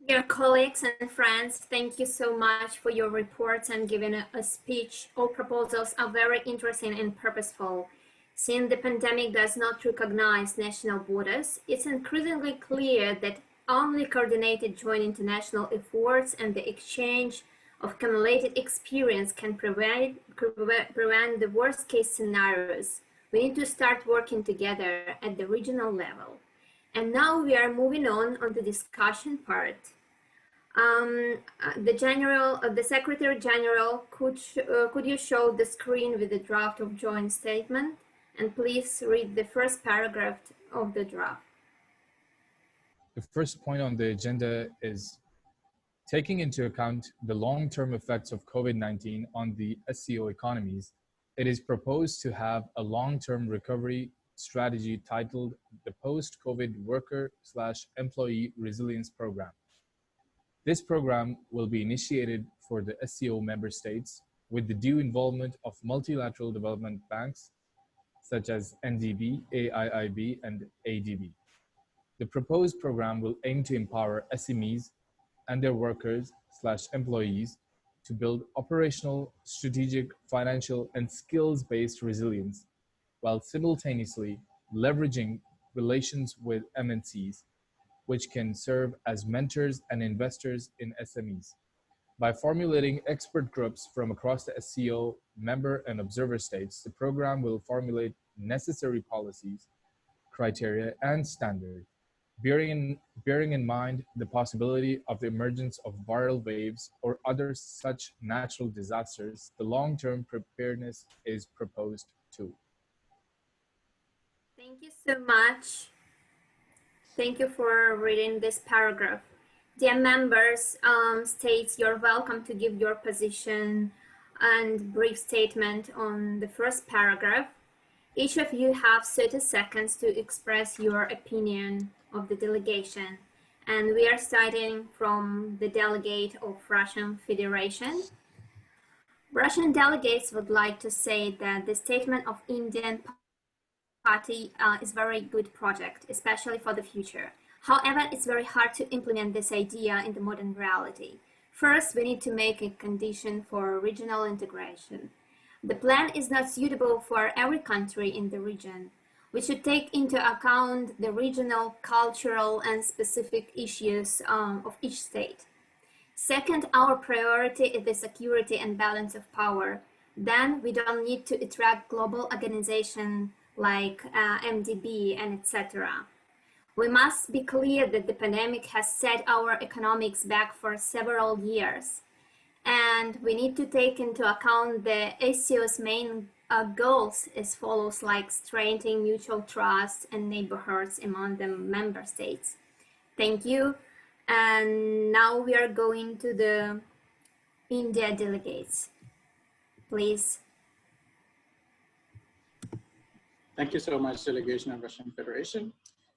Dear colleagues and friends, thank you so much for your reports and giving a speech. All proposals are very interesting and purposeful. Since the pandemic does not recognize national borders, it's increasingly clear that only coordinated joint international efforts and the exchange of cumulated experience can prevent the worst-case scenarios. We need to start working together at the regional level. And now we are moving on the discussion part. The Secretary General, could you show the screen with the draft of joint statement? And please read the first paragraph of the draft. The first point on the agenda is taking into account the long-term effects of COVID-19 on the SCO economies. It is proposed to have a long-term recovery strategy titled the Post-COVID Worker/Employee Resilience Program. This program will be initiated for the SCO member states with the due involvement of multilateral development banks such as MDB, AIIB, and ADB. The proposed program will aim to empower SMEs and their workers/employees to build operational, strategic, financial, and skills-based resilience while simultaneously leveraging relations with MNCs, which can serve as mentors and investors in SMEs. By formulating expert groups from across the SCO member and observer states, the program will formulate necessary policies, criteria, and standards, bearing in mind the possibility of the emergence of viral waves or other such natural disasters. The long-term preparedness is proposed too. Thank you so much. Thank you for reading this paragraph. Dear members, states, you're welcome to give your position and brief statement on the first paragraph. Each of you have 30 seconds to express your opinion of the delegation. And we are starting from the delegate of Russian Federation. Russian delegates would like to say that the statement of Indian Party is a very good project, especially for the future. However, it's very hard to implement this idea in the modern reality. First, we need to make a condition for regional integration. The plan is not suitable for every country in the region. We should take into account the regional, cultural, and specific issues of each state. Second, our priority is the security and balance of power. Then we don't need to attract global organizations like MDB and etc. We must be clear that the pandemic has set our economics back for several years. And we need to take into account the SCO's main goals as follows, like strengthening mutual trust and neighborhoods among the member states. Thank you. And now we are going to the India delegates. Please. Thank you so much, Delegation of Russian Federation.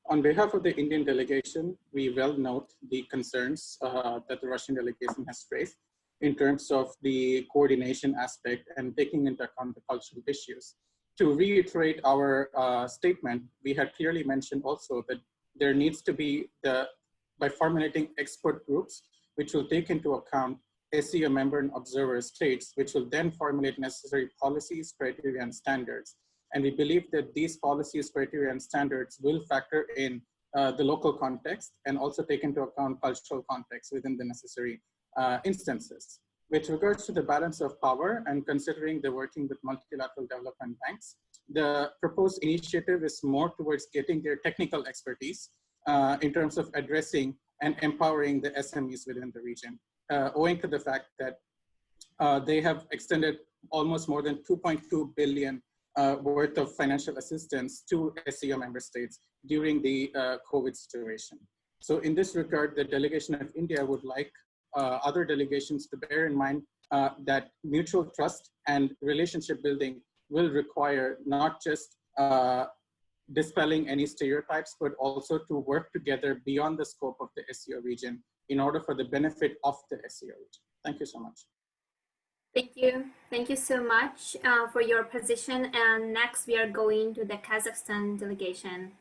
On behalf of the Indian delegation, we well note the concerns that the Russian delegation has raised in terms of the coordination aspect and taking into account the cultural issues. To reiterate our statement, we had clearly mentioned also that there needs to be by formulating expert groups, which will take into account SCO member and observer states, which will then formulate necessary policies, criteria, and standards. And we believe that these policies, criteria, and standards will factor in the local context and also take into account cultural context within the necessary instances. With regards to the balance of power and considering the working with multilateral development banks, the proposed initiative is more towards getting their technical expertise in terms of addressing and empowering the SMEs within the region, owing to the fact that they have extended almost more than 2.2 billion worth of financial assistance to SCO member states during the COVID situation. So in this regard, the Delegation of India would like other delegations to bear in mind that mutual trust and relationship building will require not just dispelling any stereotypes, but also to work together beyond the scope of the SCO region in order for the benefit of the SCO region. Thank you so much. Thank you. Thank you so much for your position. And next we are going to the Kazakhstan delegation.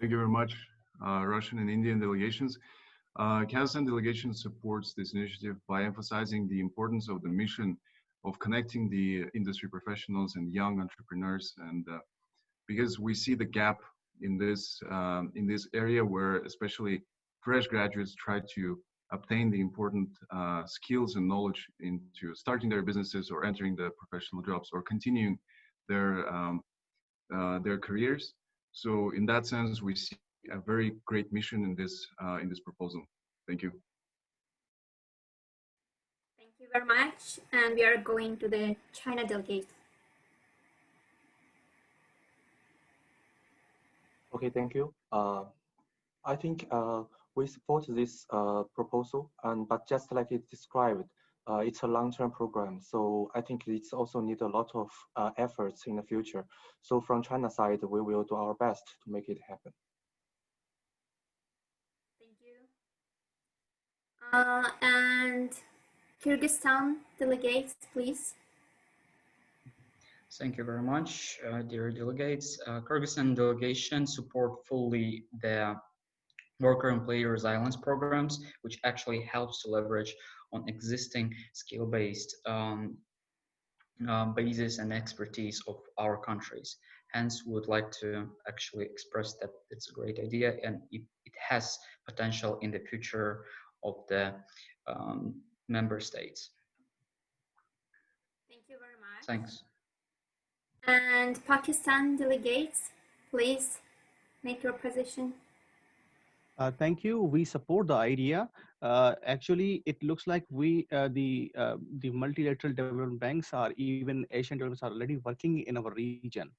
Thank you very much. Russian and Indian delegations. Kyrgyzstan delegation supports this initiative by emphasizing the importance of the mission of connecting the industry professionals and young entrepreneurs, and because we see the gap in this area where especially fresh graduates try to obtain the important skills and knowledge into starting their businesses or entering the professional jobs or continuing their careers. So in that sense, we see a very great mission in this proposal. Thank you. Thank you very much. And we are going to the China delegate. Okay, thank you. I think we support this proposal, but just like it's described, it's a long-term program. So I think it's also need a lot of efforts in the future. So from China side, we will do our best to make it happen. Thank you. And Kyrgyzstan delegates, please. Thank you very much, dear delegates. Kyrgyzstan delegation support fully the worker and player resilience programs, which actually helps to leverage on existing skill-based basis and expertise of our countries. Hence, we would like to actually express that it's a great idea and it has potential in the future of the member states. Thank you very much. Thanks. And Pakistan delegates, please make your position. Thank you. We support the idea. Actually, it looks like the multilateral development banks or even Asian developments are already working in our region.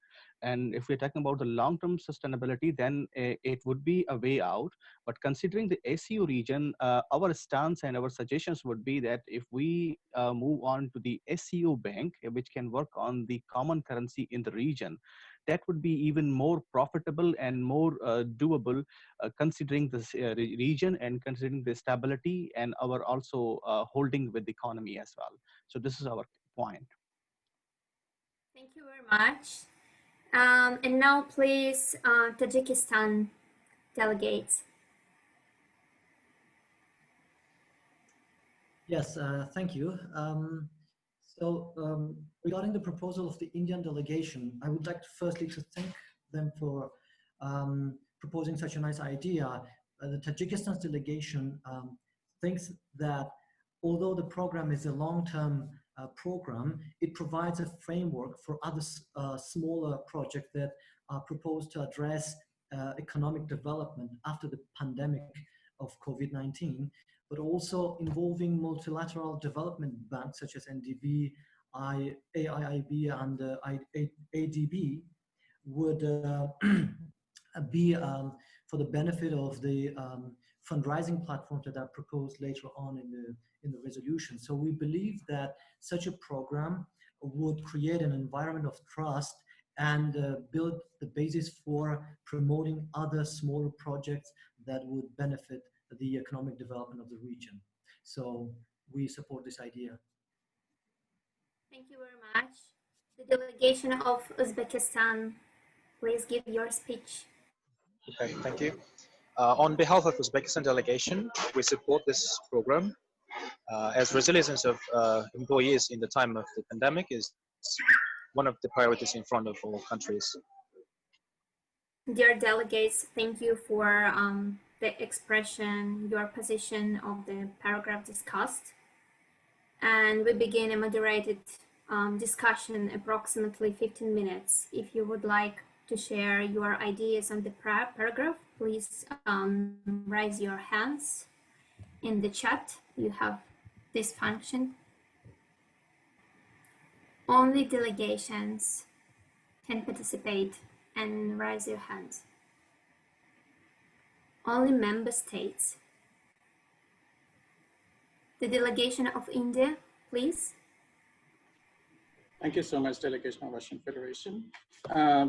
And if we're talking about the long-term sustainability, then it would be a way out. But considering the SCO region, our stance and our suggestions would be that if we move on to the SCO bank, which can work on the common currency in the region, that would be even more profitable and more doable, considering this region and considering the stability and our also holding with the economy as well. So this is our point. Thank you very much. And now please, Tajikistan delegates. Yes, thank you. Regarding the proposal of the Indian delegation, I would like to firstly to thank them for proposing such a nice idea. The Tajikistan delegation thinks that although the program is a long-term program, it provides a framework for other smaller projects that are proposed to address economic development after the pandemic of COVID-19, but also involving multilateral development banks such as NDB, AIIB, and ADB would be for the benefit of the fundraising platforms that are proposed later on in the resolution. So we believe that such a program would create an environment of trust and build the basis for promoting other smaller projects that would benefit the economic development of the region. So we support this idea. Thank you very much. The delegation of Uzbekistan, please give your speech. Okay, thank you. On behalf of Uzbekistan delegation, we support this program as resilience of employees in the time of the pandemic is one of the priorities in front of all countries. Dear delegates, thank you for the expression, your position of the paragraph discussed. And we begin a moderated discussion, approximately 15 minutes. If you would like to share your ideas on the paragraph, please raise your hands in the chat. You have this function. Only delegations can participate and raise your hands. Only member states. The Delegation of India, please. Thank you so much, Delegation of Russian Federation.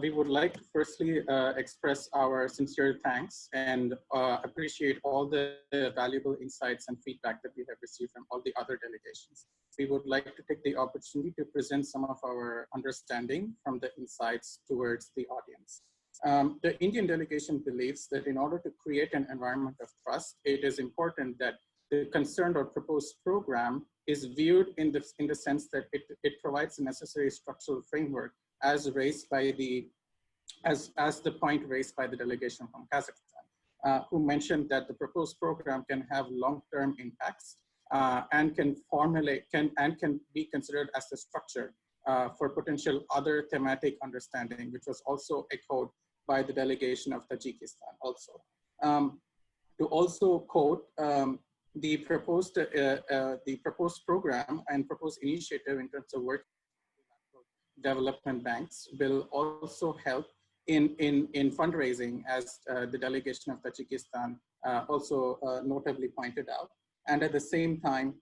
We would like to firstly express our sincere thanks and appreciate all the valuable insights and feedback that we have received from all the other delegations. We would like to take the opportunity to present some of our understanding from the insights towards the audience. The Indian delegation believes that in order to create an environment of trust, it is important that the concerned or proposed program is viewed in the sense that it provides the necessary structural framework as raised by as the point raised by the delegation from Kazakhstan, who mentioned that the proposed program can have long-term impacts and can be considered as the structure for potential other thematic understanding, which was also echoed by the delegation of Tajikistan also. To also quote, the proposed program and proposed initiative in terms of work development banks will also help in fundraising, as the delegation of Tajikistan also notably pointed out. And at the same time,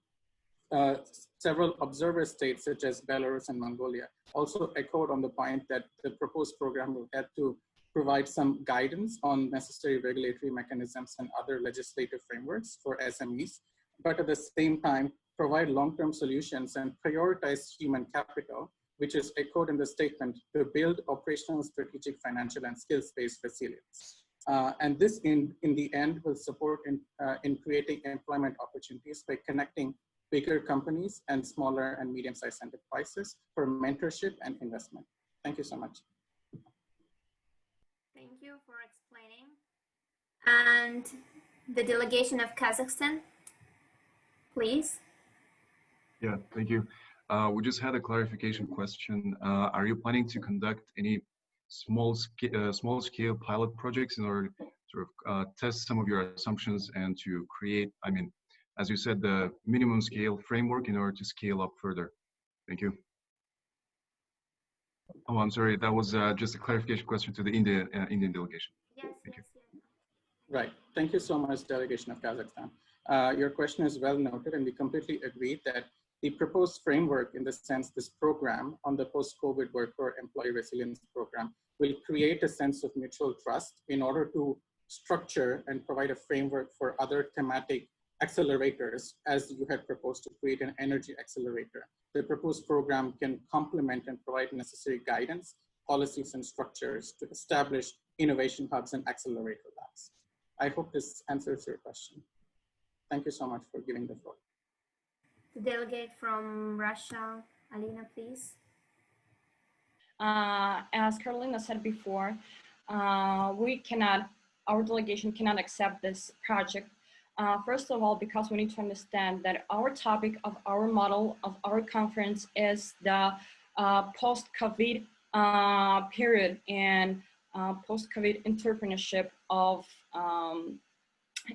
several observer states such as Belarus and Mongolia also echoed on the point that the proposed program will have to provide some guidance on necessary regulatory mechanisms and other legislative frameworks for SMEs, but at the same time, provide long-term solutions and prioritize human capital, which is echoed in the statement, to build operational, strategic, financial, and skills-based resilience. And this, in the end, will support in creating employment opportunities by connecting bigger companies and smaller and medium-sized enterprises for mentorship and investment. Thank you so much. Thank you for explaining. And the delegation of Kazakhstan, please. Yeah, thank you. We just had a clarification question. Are you planning to conduct any small scale pilot projects in order to sort of test some of your assumptions and to create, I mean, as you said, the minimum scale framework in order to scale up further? Thank you. Oh, I'm sorry. That was just a clarification question to the Indian delegation. Yes, Thank you. Right. Thank you so much, delegation of Kazakhstan. Your question is well noted, and we completely agree that the proposed framework, in the sense this program on the post-COVID worker employee resilience program, will create a sense of mutual trust in order to structure and provide a framework for other thematic accelerators, as you had proposed to create an energy accelerator. The proposed program can complement and provide necessary guidance, policies, and structures to establish innovation hubs and accelerator labs. I hope this answers your question. Thank you so much for giving the floor. The delegate from Russia, Alina, please. As Carolina said before, our delegation cannot accept this project. First of all, because we need to understand that our topic of our model of our conference is the post-COVID period and post-COVID entrepreneurship of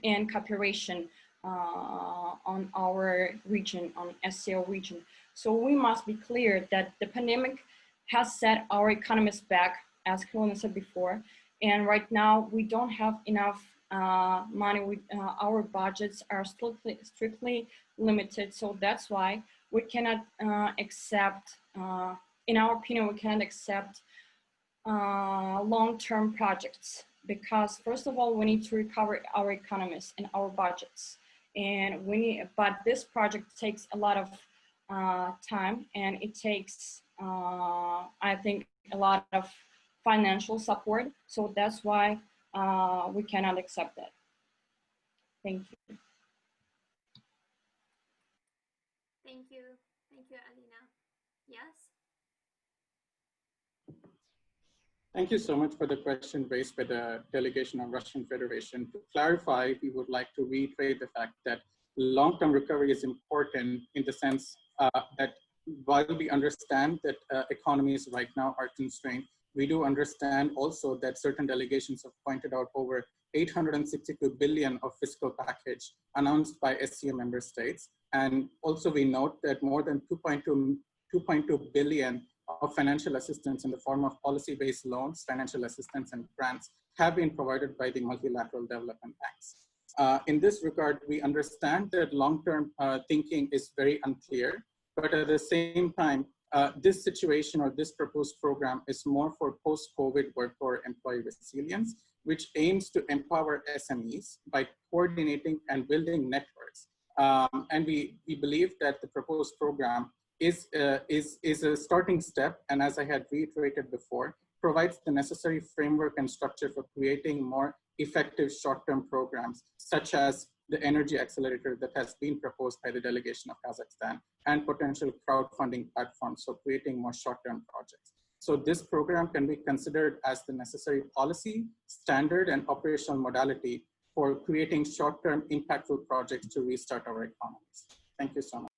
and cooperation on our region, on SCO region. So we must be clear that the pandemic has set our economies back, as Carolina said before, and right now we don't have enough money. Our budgets are strictly limited, so that's why we cannot accept, in our opinion, we cannot accept long-term projects, because first of all, we need to recover our economies and our budgets. And but this project takes a lot of time, and it takes, I think, a lot of financial support. So that's why we cannot accept that. Thank you. Thank you. Thank you, Alina. Yes? Thank you so much for the question raised by the delegation of Russian Federation. To clarify, we would like to reiterate the fact that long-term recovery is important in the sense that while we understand that economies right now are constrained, we do understand also that certain delegations have pointed out over 862 billion of fiscal package announced by SCO member states. And also we note that more than 2.2 billion of financial assistance in the form of policy-based loans, financial assistance, and grants have been provided by the Multilateral Development Banks. In this regard, we understand that long-term thinking is very unclear, but at the same time, this situation or this proposed program is more for post-COVID worker employee resilience, which aims to empower SMEs by coordinating and building networks. And we believe that the proposed program is a starting step. And as I had reiterated before, provides the necessary framework and structure for creating more effective short-term programs, such as the energy accelerator that has been proposed by the Delegation of Kazakhstan, and potential crowdfunding platforms for creating more short-term projects. So this program can be considered as the necessary policy, standard, and operational modality for creating short-term impactful projects to restart our economies. Thank you so much.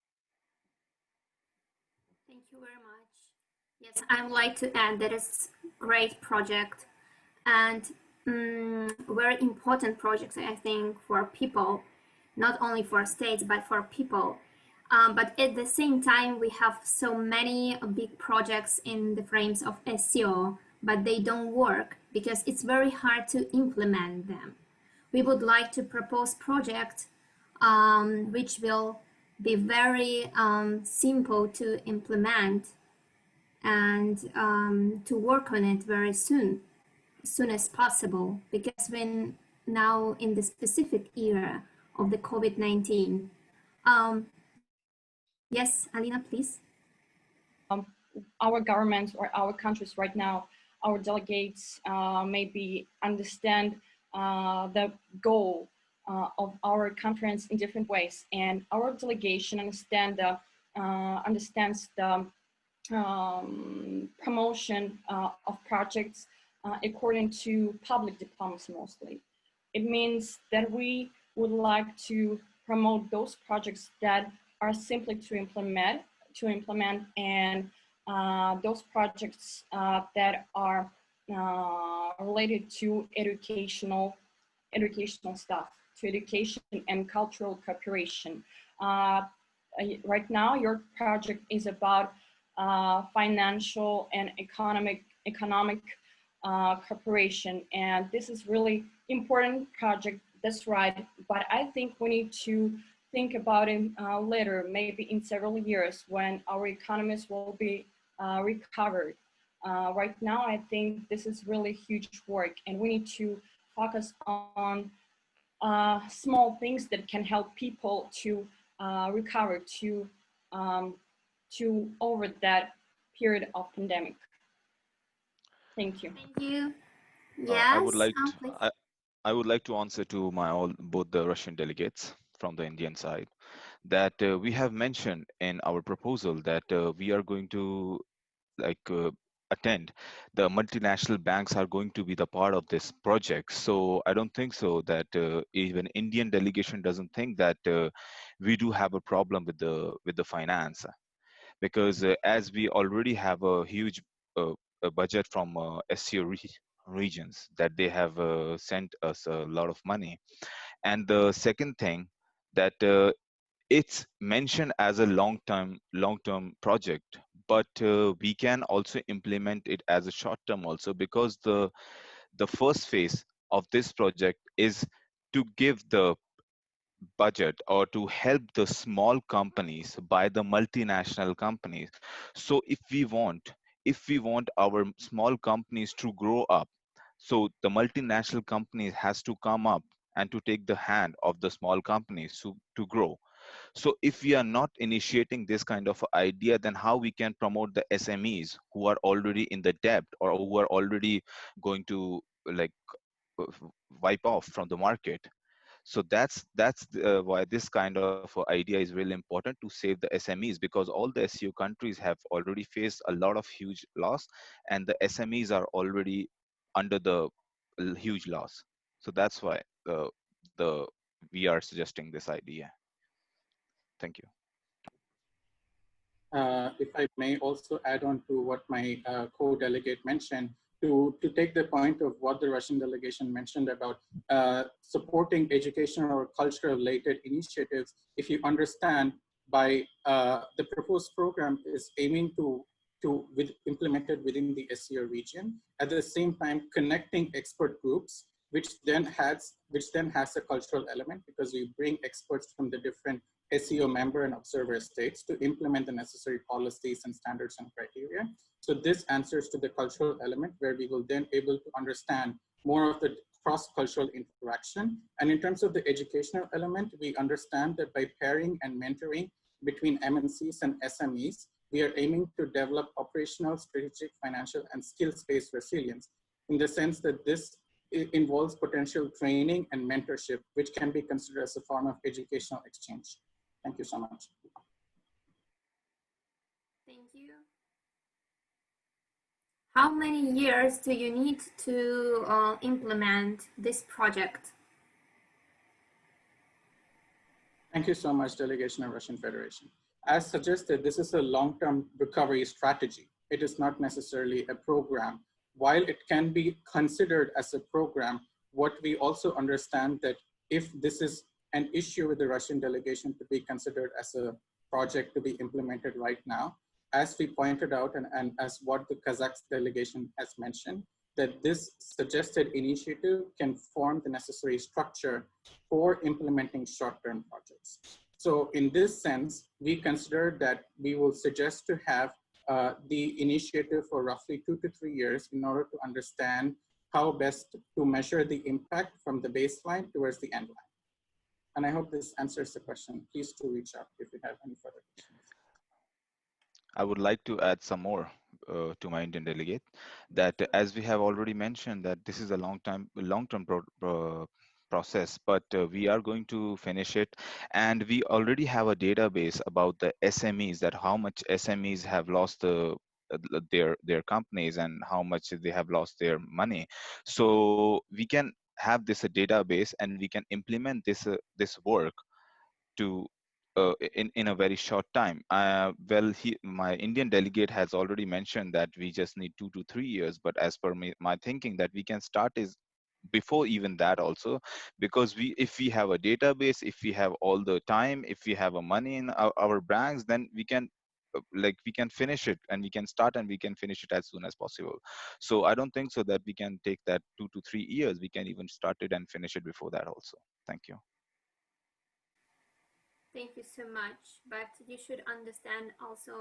Thank you very much. Yes, I would like to add that it's a great project and very important projects, I think, for people, not only for states, but for people. But at the same time, we have so many big projects in the frames of SCO, but they don't work because it's very hard to implement them. We would like to propose projects which will be very simple to implement and to work on it very soon as possible, because we're now in the specific era of the COVID-19. Yes, Alina, please. Our government or our countries right now, our delegates maybe understand the goal of our conference in different ways, and our delegation understands the promotion of projects according to public diplomacy mostly. It means that we would like to promote those projects that are simply to implement, and those projects that are related to educational stuff, to education and cultural cooperation. Right now, your project is about financial and economic cooperation, and this is really important project. That's right, but I think we need to think about it later, maybe in several years when our economies will be recovered. Right now, I think this is really huge work, and we need to focus on small things that can help people to recover, to over that period of pandemic. Thank you. Thank you. Yes. I would like to answer to both the Russian delegates from the Indian side that we have mentioned in our proposal that we are going to attend. The multinational banks are going to be the part of this project. So I don't think so that even Indian delegation doesn't think that we do have a problem with the finance, because as we already have a huge a budget from SCO regions that they have sent us a lot of money. And the second thing that it's mentioned as a long-term project, but we can also implement it as a short-term also, because the first phase of this project is to give the budget or to help the small companies by the multinational companies. So if we want our small companies to grow up, so the multinational companies has to come up and to take the hand of the small companies to grow. So if we are not initiating this kind of idea, then how we can promote the SMEs who are already in the debt or who are already going to wipe off from the market? So that's why this kind of idea is really important to save the SMEs, because all the SCO countries have already faced a lot of huge loss, and the SMEs are already under the huge loss. So that's why we are suggesting this idea. Thank you. If I may also add on to what my co-delegate mentioned, to take the point of what the Russian delegation mentioned about supporting educational or cultural related initiatives, if you understand by the proposed program is aiming to implemented within the SCO region, at the same time connecting expert groups, which then has a cultural element, because we bring experts from the different SCO member and observer states to implement the necessary policies and standards and criteria. So this answers to the cultural element, where we will then able to understand more of the cross-cultural interaction. And in terms of the educational element, we understand that by pairing and mentoring between MNCs and SMEs, we are aiming to develop operational, strategic, financial, and skills-based resilience in the sense that this involves potential training and mentorship, which can be considered as a form of educational exchange. Thank you so much. Thank you. How many years do you need to implement this project? Thank you so much, Delegation of Russian Federation. As suggested, this is a long-term recovery strategy. It is not necessarily a program. While it can be considered as a program, what we also understand that if this is an issue with the Russian delegation to be considered as a project to be implemented right now, as we pointed out and as what the Kazakh delegation has mentioned, that this suggested initiative can form the necessary structure for implementing short-term projects. So in this sense, we consider that we will suggest to have the initiative for roughly 2 to 3 years in order to understand how best to measure the impact from the baseline towards the end line. And I hope this answers the question. Please do reach out if you have any further questions. I would like to add some more to my Indian delegate, that as we have already mentioned that this is a long-term process, but we are going to finish it, and we already have a database about the SMEs, that how much SMEs have lost their companies and how much they have lost their money. So we can have this a database and we can implement this work to in a very short time. Well, my Indian delegate has already mentioned that we just need 2 to 3 years, but as per my thinking, that we can start is before even that also, because if we have a database, if we have all the time, if we have a money in our banks, then we can we can finish it, and we can start and we can finish it as soon as possible. So I don't think so that we can take that 2 to 3 years. We can even start it and finish it before that also. Thank you. Thank you so much. But you should understand also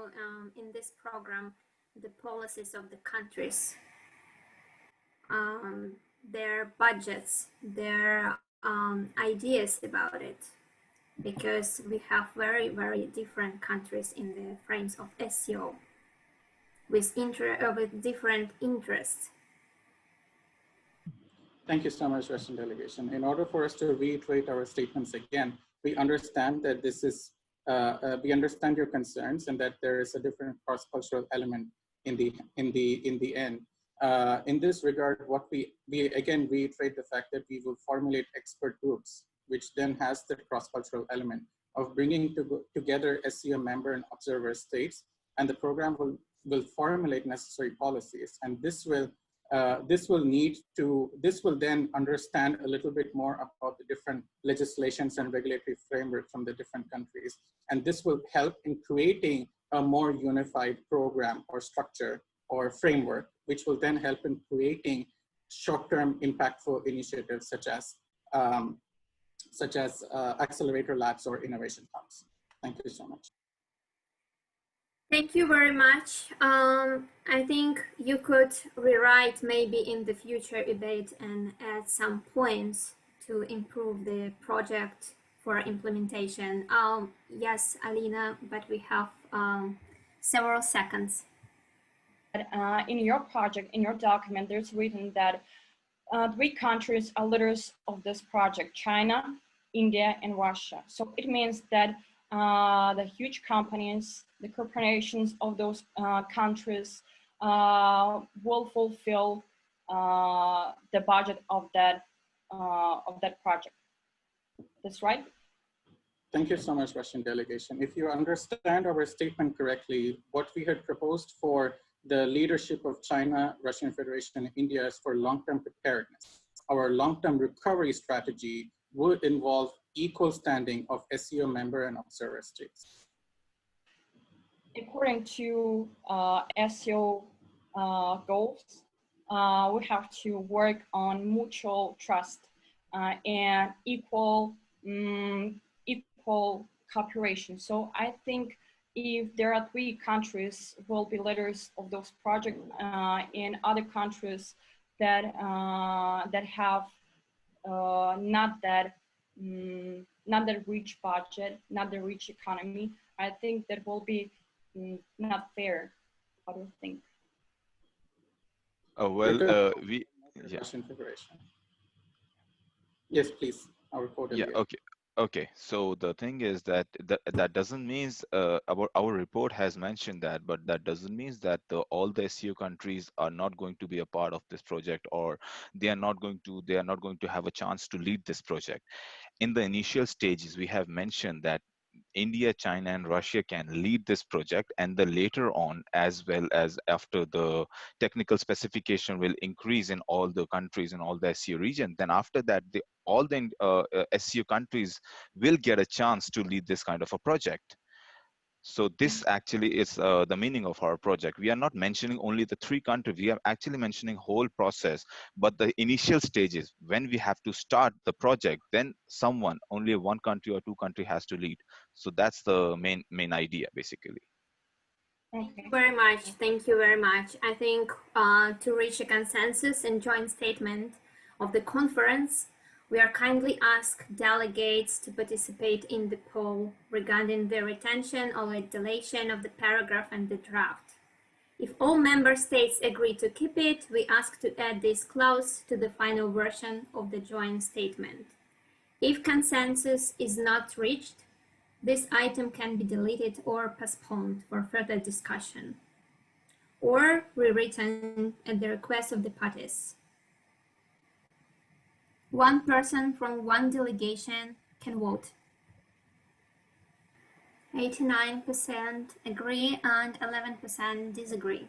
in this program the policies of the countries, their budgets, their ideas about it, because we have very, very different countries in the frames of SCO with different interests. Thank you so much, Russian delegation. In order for us to reiterate our statements again, we understand that this is, we understand your concerns and that there is a different cross-cultural element in the end. In this regard, what we again reiterate the fact that we will formulate expert groups, which then has the cross-cultural element of bringing together SCO member and observer states, and the program will formulate necessary policies, and this will then understand a little bit more about the different legislations and regulatory framework from the different countries. And this will help in creating a more unified program or structure or framework, which will then help in creating short-term impactful initiatives such as accelerator labs or innovation hubs. Thank you so much. Thank you very much. I think you could rewrite maybe in the future a bit and add some points to improve the project for implementation. Yes, Alina, but we have several seconds. In your project, in your document, there's written that 3 countries are leaders of this project: China, India, and Russia. So it means that the huge companies, the corporations of those countries will fulfill the budget of that project. That's right? Thank you so much, Russian delegation. If you understand our statement correctly, what we had proposed for the leadership of China, Russian Federation, and India is for long-term preparedness. Our long-term recovery strategy would involve equal standing of SCO member and observer states. According to SCO goals, we have to work on mutual trust and equal cooperation. So I think if there are 3 countries will be leaders of those projects in other countries that have not that rich budget, not the rich economy, I think that will be not fair. What do you think? Oh, well, Because we, yeah. Russian Federation. Yes, please, our Yeah, co-delegate. okay. Okay, so the thing is that that doesn't means our report has mentioned that, but that doesn't mean that all the SCO countries are not going to be a part of this project, or they are not going to have a chance to lead this project. In the initial stages, we have mentioned that India, China, and Russia can lead this project, and the later on, as well as after the technical specification will increase in all the countries in all the SCO region, then after that, all the SCO countries will get a chance to lead this kind of a project. So this actually is the meaning of our project. We are not mentioning only the 3 countries. We are actually mentioning whole process. But the initial stages, when we have to start the project, then only one country or 2 country has to lead. So that's the main idea, basically. Thank you very much. Thank you very much. I think to reach a consensus and joint statement of the conference, we are kindly ask delegates to participate in the poll regarding the retention or deletion of the paragraph and the draft. If all member states agree to keep it, we ask to add this clause to the final version of the joint statement. If consensus is not reached, this item can be deleted or postponed for further discussion, or rewritten at the request of the parties. One person from one delegation can vote. 89% agree and 11% disagree.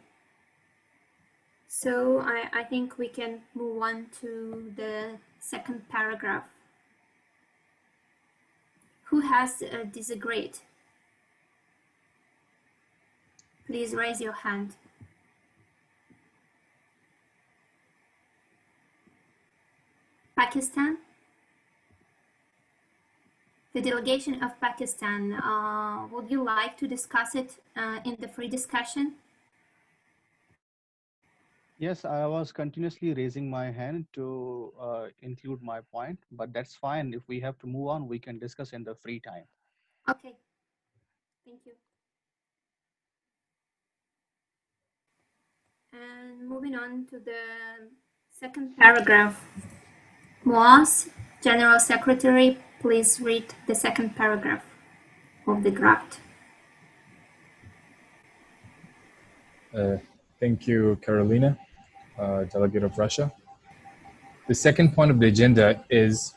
So I think we can move on to the second paragraph. Who has disagreed? Please raise your hand. Pakistan? The delegation of Pakistan, would you like to discuss it in the free discussion? Yes, I was continuously raising my hand to include my point, but that's fine. If we have to move on, we can discuss in the free time. Okay, thank you. And moving on to the second paragraph. Moaz, General Secretary, please read the second paragraph of the draft. Thank you, Carolina, Delegate of Russia. The second point of the agenda is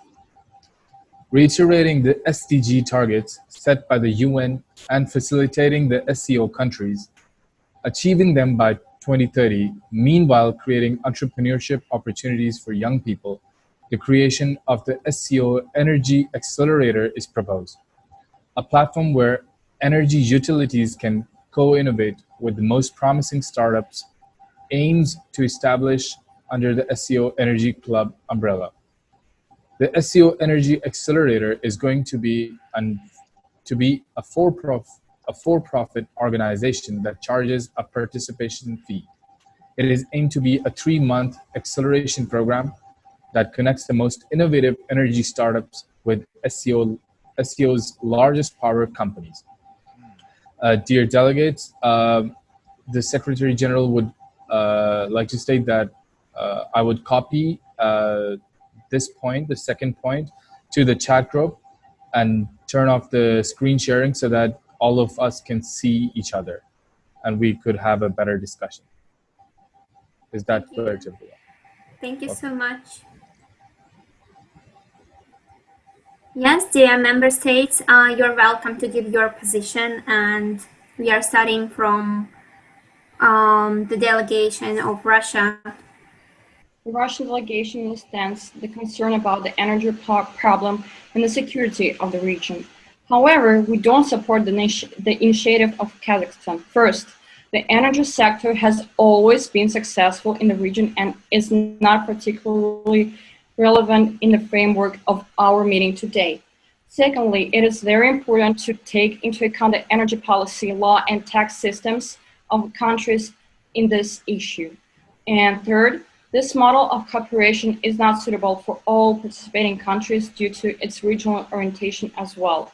reiterating the SDG targets set by the UN and facilitating the SCO countries, achieving them by 2030, meanwhile creating entrepreneurship opportunities for young people. The creation of the SCO Energy Accelerator is proposed, a platform where energy utilities can co-innovate with the most promising startups, aims to establish under the SCO Energy Club umbrella. The SCO Energy Accelerator is going to be a for-profit organization that charges a participation fee. It is aimed to be a 3-month acceleration program that connects the most innovative energy startups with SCO's largest power companies. Dear delegates, the Secretary General would like to state that I would copy this point, the second point, to the chat group and turn off the screen sharing so that all of us can see each other and we could have a better discussion. Is that clear to everyone? Thank you so much. Yes, dear member states, you're welcome to give your position, and we are starting from the delegation of Russia. The Russian delegation understands the concern about the energy problem and the security of the region. However, we don't support the initiative of Kazakhstan. First, the energy sector has always been successful in the region and is not particularly relevant in the framework of our meeting today. Secondly, it is very important to take into account the energy policy, law, and tax systems of countries in this issue. And third, this model of cooperation is not suitable for all participating countries due to its regional orientation as well.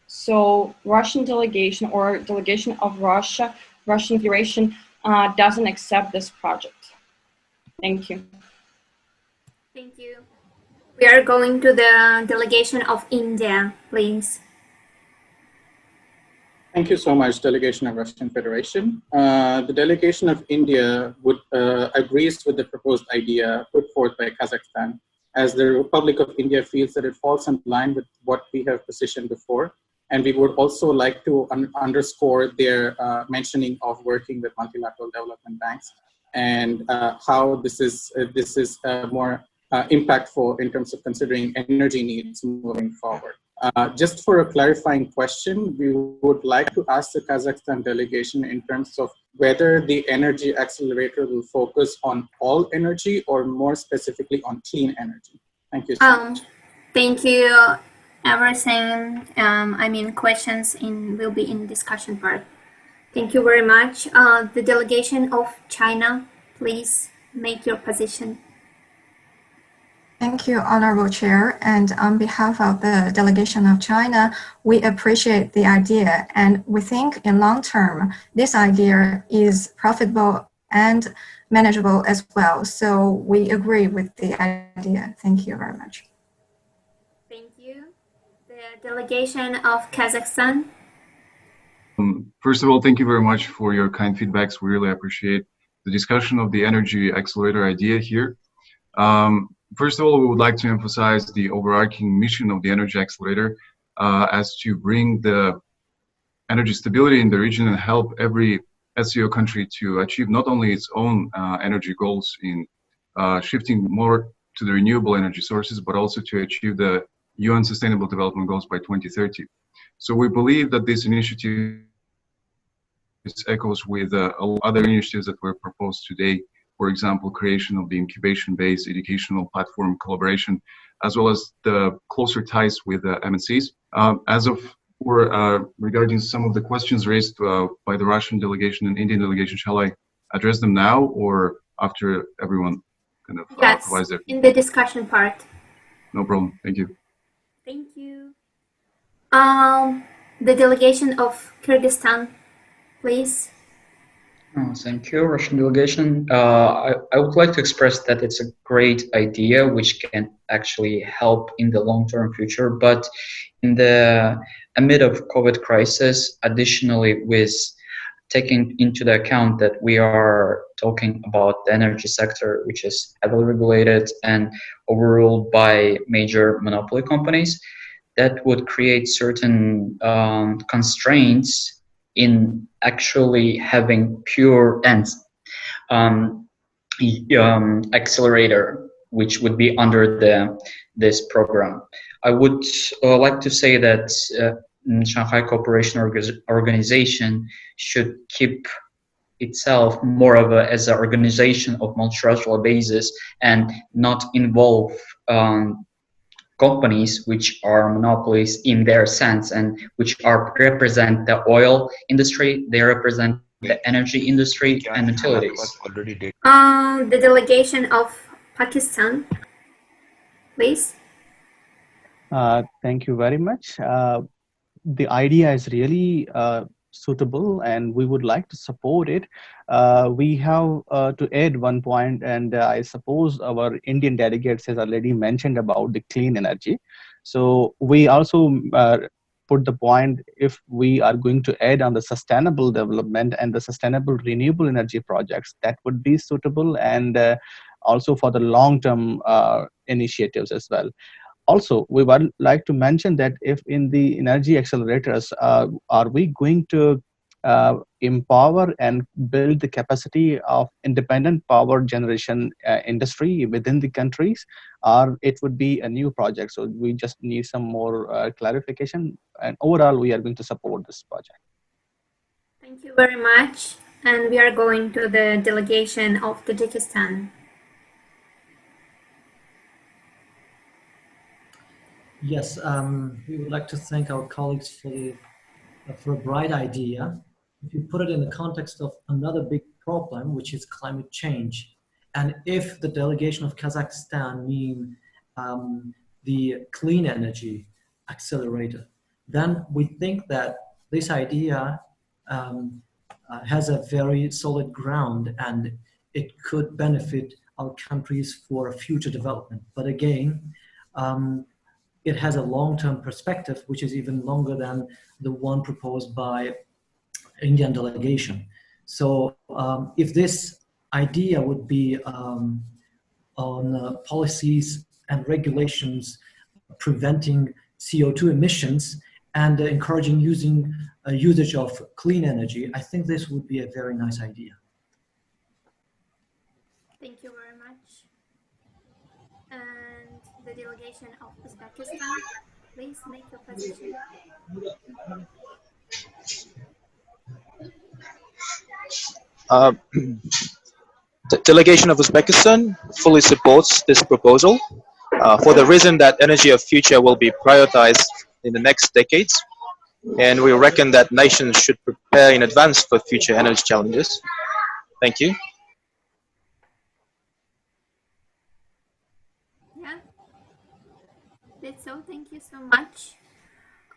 So Russian delegation or delegation of Russia, Russian Federation doesn't accept this project. Thank you. Thank you. We are going to the delegation of India, please. Thank you so much, Delegation of Russian Federation. The Delegation of India agrees with the proposed idea put forth by Kazakhstan, as the Republic of India feels that it falls in line with what we have positioned before. And we would also like to underscore their mentioning of working with multilateral development banks and how this is more impactful in terms of considering energy needs moving forward. Just for a clarifying question, we would like to ask the Kazakhstan delegation in terms of whether the energy accelerator will focus on all energy or more specifically on clean energy. Thank you so much. Thank you. Everything, questions will be in discussion part. Thank you very much. The delegation of China, please make your position. Thank you, Honorable Chair. And on behalf of the Delegation of China, we appreciate the idea. And we think in long term, this idea is profitable and manageable as well. So we agree with the idea. Thank you very much. Thank you. The delegation of Kazakhstan. First of all, thank you very much for your kind feedbacks. We really appreciate the discussion of the energy accelerator idea here. First of all, we would like to emphasize the overarching mission of the Energy Accelerator as to bring the energy stability in the region and help every SCO country to achieve not only its own energy goals in shifting more to the renewable energy sources, but also to achieve the UN Sustainable Development Goals by 2030. So we believe that this initiative echoes with other initiatives that were proposed today. For example, creation of the incubation-based educational platform collaboration, as well as the closer ties with MNCs. Regarding some of the questions raised by the Russian delegation and Indian delegation, shall I address them now or after everyone kind of provides their... in the discussion part. No problem. Thank you. Thank you. The delegation of Kyrgyzstan, please. Thank you, Russian delegation. I would like to express that it's a great idea which can actually help in the long-term future, but in the amid of COVID crisis, additionally with taking into the account that we are talking about the energy sector, which is heavily regulated and overruled by major monopoly companies, that would create certain constraints in actually having pure and accelerator, which would be under this program. I would like to say that Shanghai Cooperation Organization should keep itself more of as an organization of multilateral basis and not involve companies which are monopolies in their sense and which represent the oil industry, they represent the energy industry and utilities. The delegation of Pakistan, please. Thank you very much. The idea is really suitable and we would like to support it. We have to add one point, and I suppose our Indian delegates has already mentioned about the clean energy. So we also put the point, if we are going to add on the sustainable development and the sustainable renewable energy projects, that would be suitable, and also for the long-term initiatives as well. Also, we would like to mention that if in the energy accelerators, are we going to empower and build the capacity of independent power generation industry within the countries, or it would be a new project? So we just need some more clarification, and overall we are going to support this project. Thank you very much. And we are going to the delegation of Tajikistan. Yes, we would like to thank our colleagues for a bright idea. If you put it in the context of another big problem, which is climate change, and if the delegation of Kazakhstan mean the clean energy accelerator, then we think that this idea has a very solid ground and it could benefit our countries for future development. But again, it has a long-term perspective, which is even longer than the one proposed by Indian delegation. So if this idea would be on policies and regulations preventing CO2 emissions and encouraging usage of clean energy, I think this would be a very nice idea. Thank you very much. And the delegation of Uzbekistan, please make your position. The Delegation of Uzbekistan fully supports this proposal for the reason that energy of future will be prioritized in the next decades, and we reckon that nations should prepare in advance for future energy challenges. Thank you. Yeah, that's all. Thank you so much.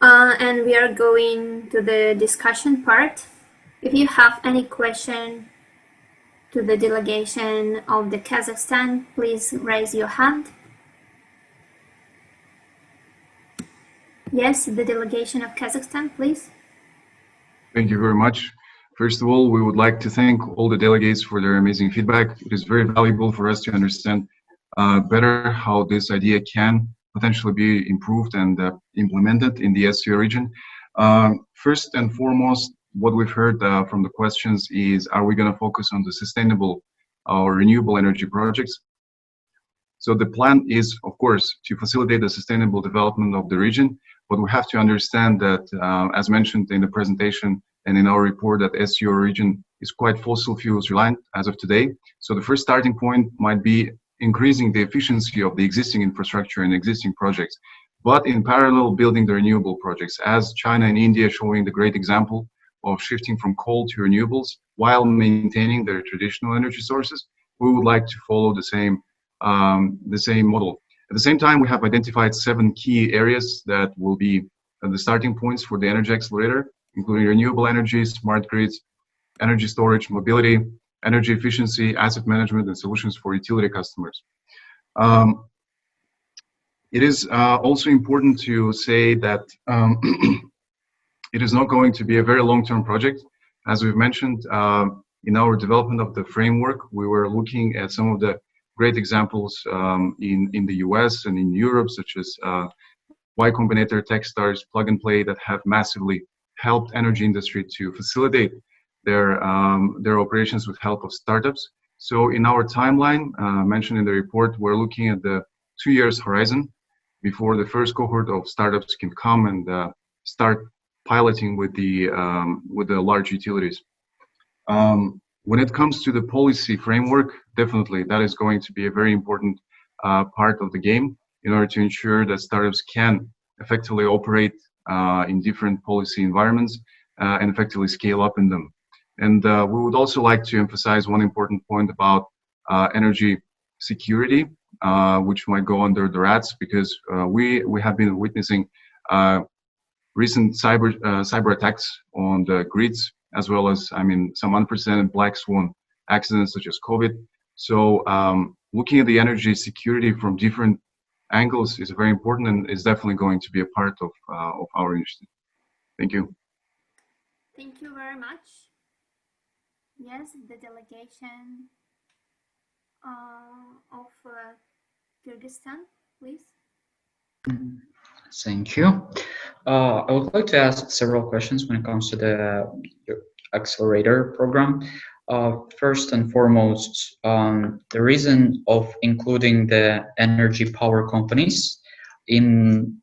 And we are going to the discussion part. If you have any question to the delegation of the Kazakhstan, please raise your hand. Yes, the delegation of Kazakhstan, please. Thank you very much. First of all, we would like to thank all the delegates for their amazing feedback. It is very valuable for us to understand better how this idea can potentially be improved and implemented in the SCO region. First and foremost, what we've heard from the questions is, are we going to focus on the sustainable or renewable energy projects? So the plan is, of course, to facilitate the sustainable development of the region, but we have to understand that, as mentioned in the presentation and in our report, that SCO region is quite fossil fuels reliant as of today. So the first starting point might be increasing the efficiency of the existing infrastructure and existing projects, but in parallel building the renewable projects, as China and India showing the great example of shifting from coal to renewables while maintaining their traditional energy sources. We would like to follow the same model. At the same time, we have identified 7 key areas that will be the starting points for the energy accelerator, including renewable energy, smart grids, energy storage, mobility, energy efficiency, asset management, and solutions for utility customers. It is also important to say that it is not going to be a very long-term project. As we've mentioned, in our development of the framework, we were looking at some of the great examples in the US and in Europe, such as Y Combinator, Techstars, Plug and Play, that have massively helped energy industry to facilitate their operations with help of startups. So in our timeline mentioned in the report, we're looking at the 2 years horizon before the first cohort of startups can come and start piloting with the large utilities. When it comes to the policy framework, definitely that is going to be a very important part of the game in order to ensure that startups can effectively operate in different policy environments and effectively scale up in them. And we would also like to emphasize one important point about energy security, which might go under the RATs, because we have been witnessing recent cyber attacks on the grids, as well as, some unprecedented black swan accidents such as COVID. So looking at the energy security from different angles is very important and is definitely going to be a part of our initiative. Thank you. Thank you very much. Yes, the delegation of Kyrgyzstan, please. Thank you. I would like to ask several questions when it comes to the accelerator program. First and foremost, the reason of including the energy power companies in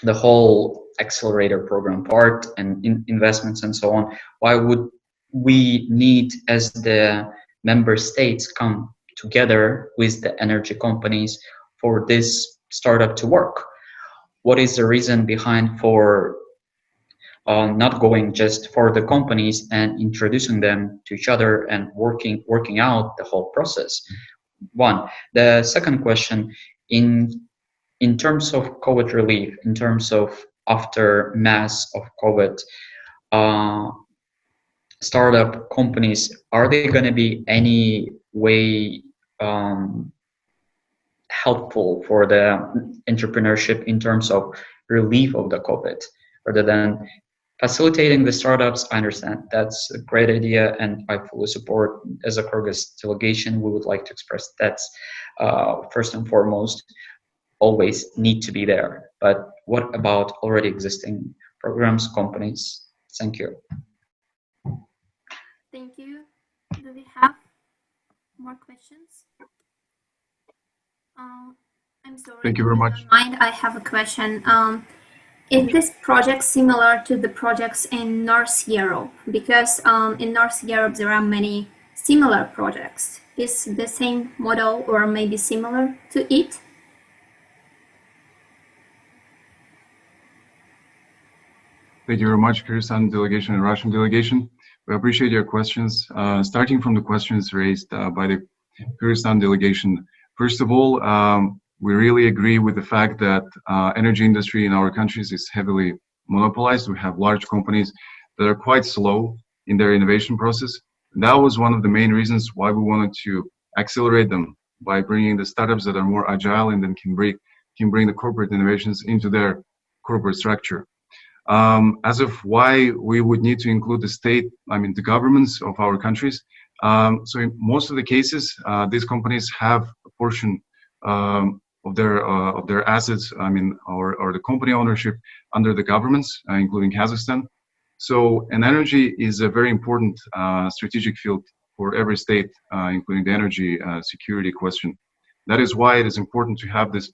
the whole accelerator program part and in investments and so on, why would we need, as the member states, come together with the energy companies for this startup to work? What is the reason behind for not going just for the companies and introducing them to each other and working out the whole process? One. The second question, in terms of COVID relief, in terms of after mass of COVID, startup companies, are they going to be any way helpful for the entrepreneurship in terms of relief of the COVID, rather than facilitating the startups? I understand that's a great idea, and I fully support. As a Kyrgyz delegation, we would like to express that's first and foremost always need to be there. But what about already existing programs, companies? Thank you. Thank you. Do we have more questions? I'm sorry. Thank you very much. If you don't mind, I have a question. Is this project similar to the projects in North Europe? Because in North Europe, there are many similar projects. Is the same model or maybe similar to it? Thank you very much, Kyrgyzstan delegation and Russian delegation. We appreciate your questions. Starting from the questions raised by the Kyrgyzstan delegation. First of all, we really agree with the fact that energy industry in our countries is heavily monopolized. We have large companies that are quite slow in their innovation process. That was one of the main reasons why we wanted to accelerate them by bringing the startups that are more agile and then can bring the corporate innovations into their corporate structure. As of why we would need to include the state, the governments of our countries. So in most of the cases, these companies have a portion of their assets, or the company ownership under the governments, including Kazakhstan. So, and energy is a very important strategic field for every state, including the energy security question. That is why it is important to have this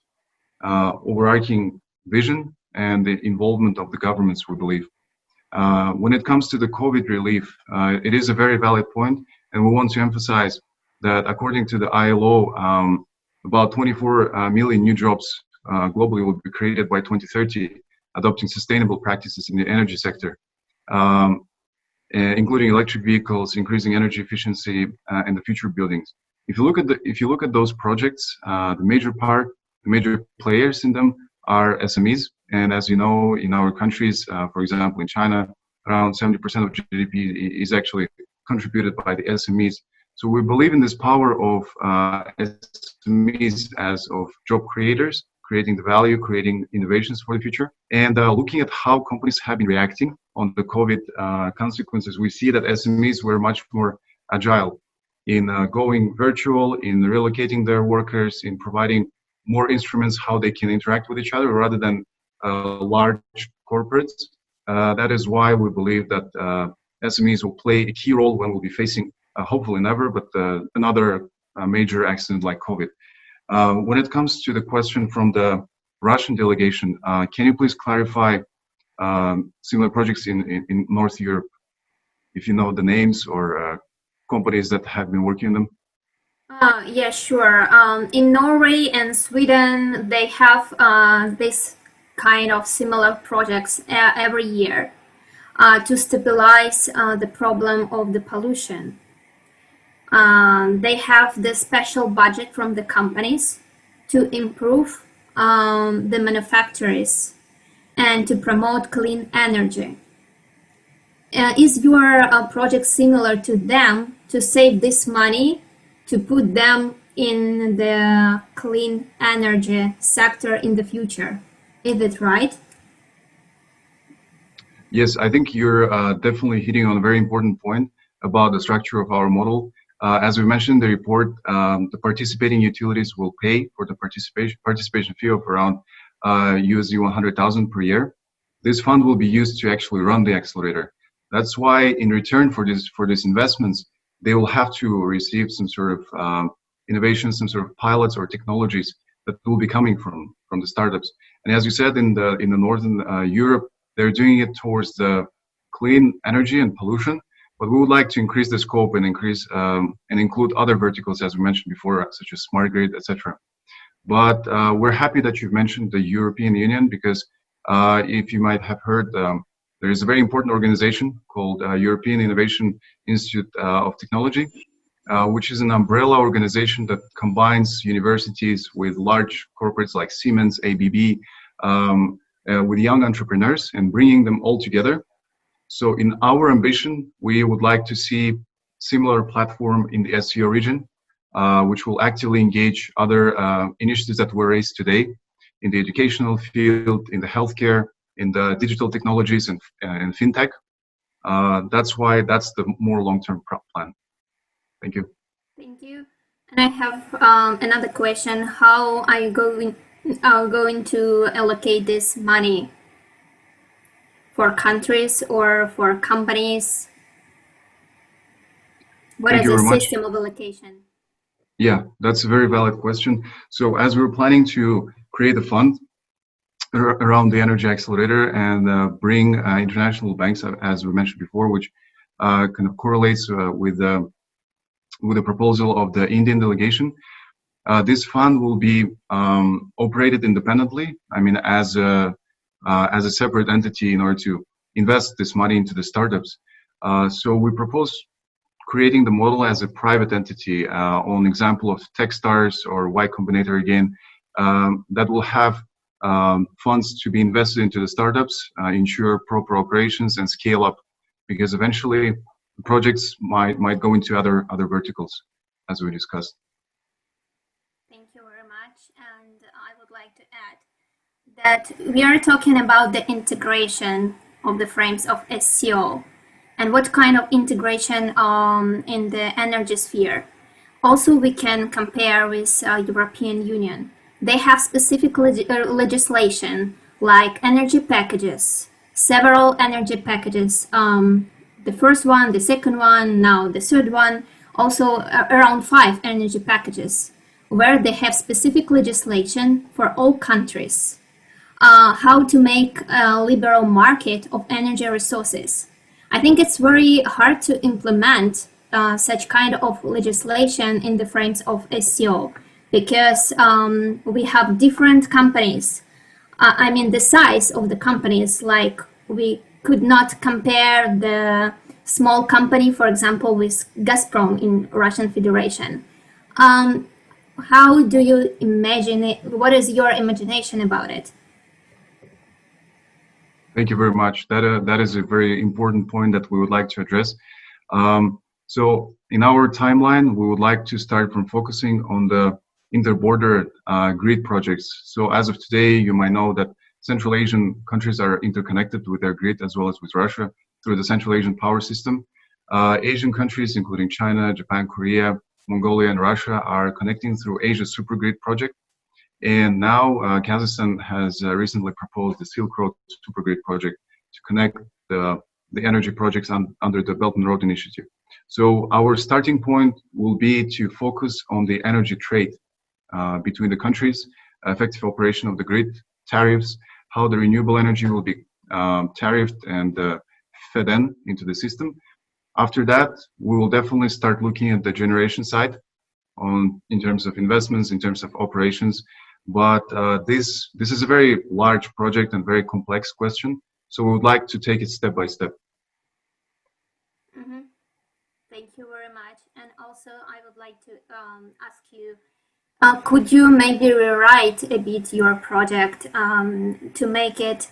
overarching vision and the involvement of the governments, we believe. When it comes to the COVID relief, it is a very valid point, and we want to emphasize that according to the ILO, about 24 million new jobs globally will be created by 2030, adopting sustainable practices in the energy sector, including electric vehicles, increasing energy efficiency, and the future buildings. If you look at those projects, the major players in them are SMEs. And as you know, in our countries, for example, in China, around 70% of GDP is actually contributed by the SMEs. So we believe in this power of SMEs as of job creators, creating the value, creating innovations for the future. And looking at how companies have been reacting on the COVID consequences, we see that SMEs were much more agile in going virtual, in relocating their workers, in providing more instruments how they can interact with each other rather than large corporates. That is why we believe that SMEs will play a key role when we'll be facing, hopefully never, but another major accident like COVID. When it comes to the question from the Russian delegation, can you please clarify similar projects in North Europe, if you know the names or companies that have been working on them? Yeah, sure. In Norway and Sweden, they have this kind of similar projects every year to stabilize the problem of the pollution. They have the special budget from the companies to improve the manufacturers and to promote clean energy. Is your project similar to them to save this money to put them in the clean energy sector in the future? Is it right? Yes, I think you're definitely hitting on a very important point about the structure of our model. As we mentioned in the report, the participating utilities will pay for the participation fee of around USD 100,000 per year. This fund will be used to actually run the accelerator. That's why in return for these investments, they will have to receive some sort of innovations, some sort of pilots or technologies that will be coming from the startups. And as you said, in the Northern Europe, they're doing it towards the clean energy and pollution. But we would like to increase the scope and include other verticals, as we mentioned before, such as smart grid, etc. But we're happy that you've mentioned the European Union, because if you might have heard, there is a very important organization called European Innovation Institute of Technology, which is an umbrella organization that combines universities with large corporates like Siemens, ABB, with young entrepreneurs and bringing them all together. So in our ambition, we would like to see similar platform in the SCO region, which will actively engage other initiatives that were raised today in the educational field, in the healthcare, in the digital technologies and fintech. That's why that's the more long-term plan. Thank you. Thank you. And I have another question. How are you going to allocate this money for countries or for companies? What is the system of allocation? Yeah, that's a very valid question. So as we're planning to create a fund around the energy accelerator and bring international banks, as we mentioned before, which kind of correlates with the proposal of the Indian delegation. This fund will be operated independently. I mean, as a separate entity in order to invest this money into the startups. So we propose creating the model as a private entity on example of Techstars or Y Combinator again, that will have funds to be invested into the startups, ensure proper operations and scale up, because eventually projects might go into other verticals, as we discussed. Thank you very much. And I would like to add that we are talking about the integration of the frames of SCO and what kind of integration in the energy sphere. Also, we can compare with European Union. They have specific legislation like energy packages, several energy packages. The first one, the second one, now the third one, also around 5 energy packages, where they have specific legislation for all countries, how to make a liberal market of energy resources. I think it's very hard to implement such kind of legislation in the frames of SCO, because we have different companies. I mean, the size of the companies, like we could not compare the small company, for example, with Gazprom in Russian Federation. How do you imagine it? What is your imagination about it? Thank you very much. That is a very important point that we would like to address. So in our timeline, we would like to start from focusing on the inter-border grid projects. So as of today, you might know that Central Asian countries are interconnected with their grid as well as with Russia through the Central Asian power system. Asian countries, including China, Japan, Korea, Mongolia, and Russia, are connecting through Asia Supergrid project. And now Kazakhstan has recently proposed the Silk Road Supergrid project to connect the energy projects under the Belt and Road Initiative. So our starting point will be to focus on the energy trade between the countries, effective operation of the grid, tariffs, how the renewable energy will be tariffed and fed into the system. After that, we will definitely start looking at the generation side in terms of investments, in terms of operations. But this is a very large project and very complex question. So we would like to take it step by step. Mm-hmm. Thank you very much. And also, I would like to ask you, could you maybe rewrite a bit your project to make it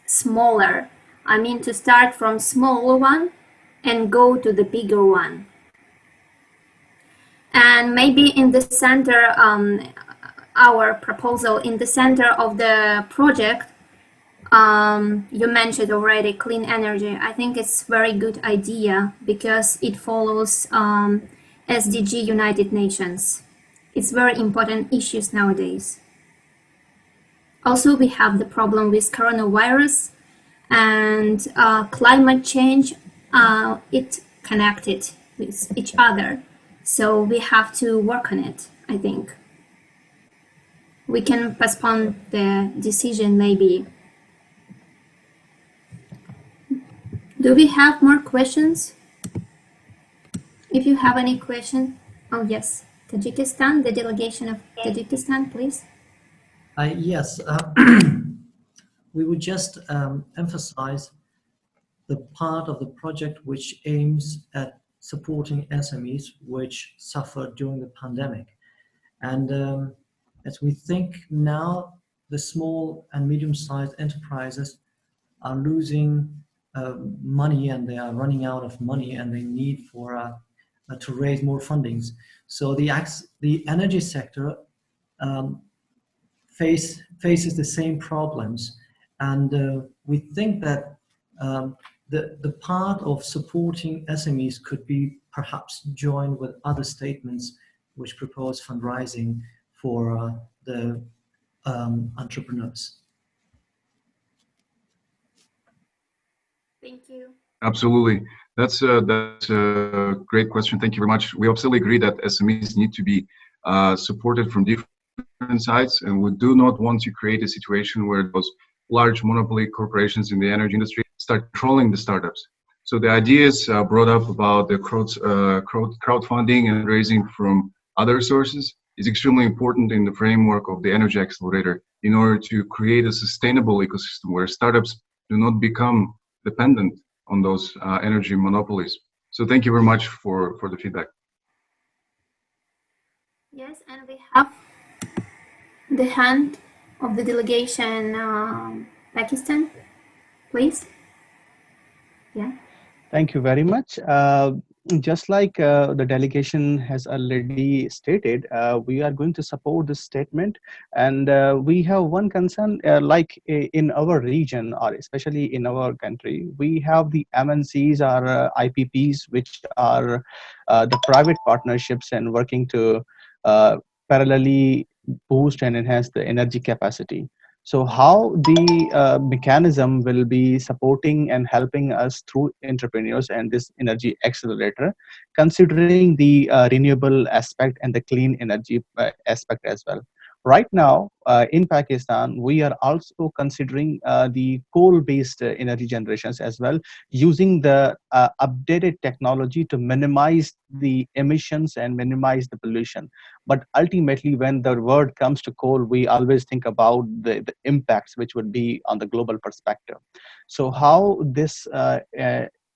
smaller? I mean, to start from smaller one and go to the bigger one. And maybe in the center, our proposal in the center of the project, you mentioned already clean energy. I think it's a very good idea because it follows SDG United Nations. It's very important issues nowadays. Also, we have the problem with coronavirus and climate change. It connected with each other. So we have to work on it, I think. We can postpone the decision maybe. Do we have more questions? If you have any question, oh yes, Tajikistan, the delegation of Tajikistan, please. Yes, we would just emphasize the part of the project which aims at supporting SMEs which suffered during the pandemic. And as we think now, the small and medium-sized enterprises are losing money, and they are running out of money, and they need for to raise more fundings. So the energy sector um, faces the same problems, and we think that the part of supporting SMEs could be perhaps joined with other statements which propose fundraising for the entrepreneurs. Thank you. Absolutely. That's a great question. Thank you very much. We absolutely agree that SMEs need to be supported from different sides, and we do not want to create a situation where those large monopoly corporations in the energy industry start controlling the startups. So the ideas brought up about the crowdfunding and raising from other sources is extremely important in the framework of the energy accelerator in order to create a sustainable ecosystem where startups do not become dependent on those energy monopolies. So thank you very much for the feedback. Yes, and we have the hand of the delegation Pakistan, please. Yeah. Thank you very much. Just like the delegation has already stated, we are going to support this statement, and we have one concern, in our region, or especially in our country, we have the MNCs or IPPs, which are the private partnerships and working to parallelly boost and enhance the energy capacity. So how the mechanism will be supporting and helping us through entrepreneurs and this energy accelerator, considering the renewable aspect and the clean energy aspect as well. Right now, in Pakistan, we are also considering the coal-based energy generations as well, using the updated technology to minimize the emissions and minimize the pollution. But ultimately, when the word comes to coal, we always think about the impacts which would be on the global perspective. So how this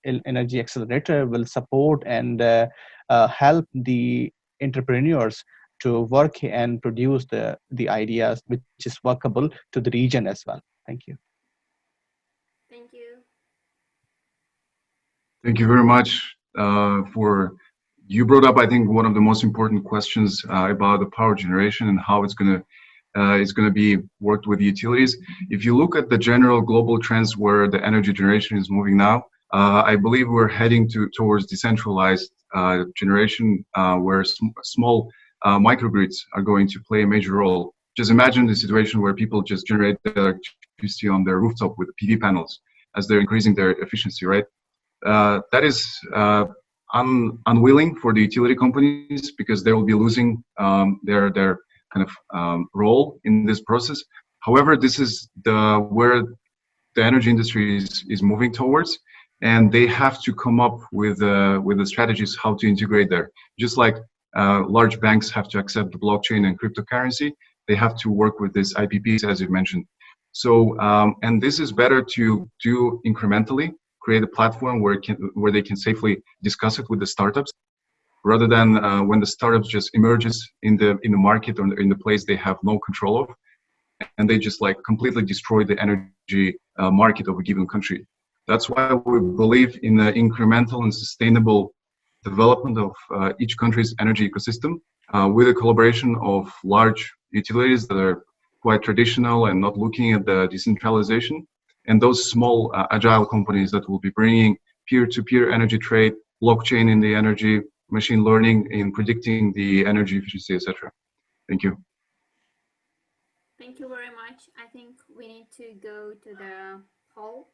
energy accelerator will support and help the entrepreneurs to work and produce the ideas which is workable to the region as well. Thank you. Thank you. Thank you very much you brought up, I think, one of the most important questions about the power generation and how it's going to be worked with the utilities. If you look at the general global trends where the energy generation is moving now, I believe we're heading towards decentralized generation where small microgrids are going to play a major role. Just imagine the situation where people just generate their electricity on their rooftop with PV panels as they're increasing their efficiency, right? That is unwilling for the utility companies because they will be losing their kind of role in this process. However, this is where the energy industry is moving towards, and they have to come up with the strategies how to integrate there. Just like large banks have to accept the blockchain and cryptocurrency, they have to work with these IPPs, as you mentioned. So, and this is better to do incrementally, create a platform where they can safely discuss it with the startups, rather than when the startups just emerges in the market or in the place they have no control of, and they just like completely destroy the energy market of a given country. That's why we believe in the incremental and sustainable development of each country's energy ecosystem with a collaboration of large utilities that are quite traditional and not looking at the decentralization, and those small agile companies that will be bringing peer-to-peer energy trade, blockchain in the energy, machine learning in predicting the energy efficiency, etc. Thank you. Thank you very much. I think we need to go to the poll.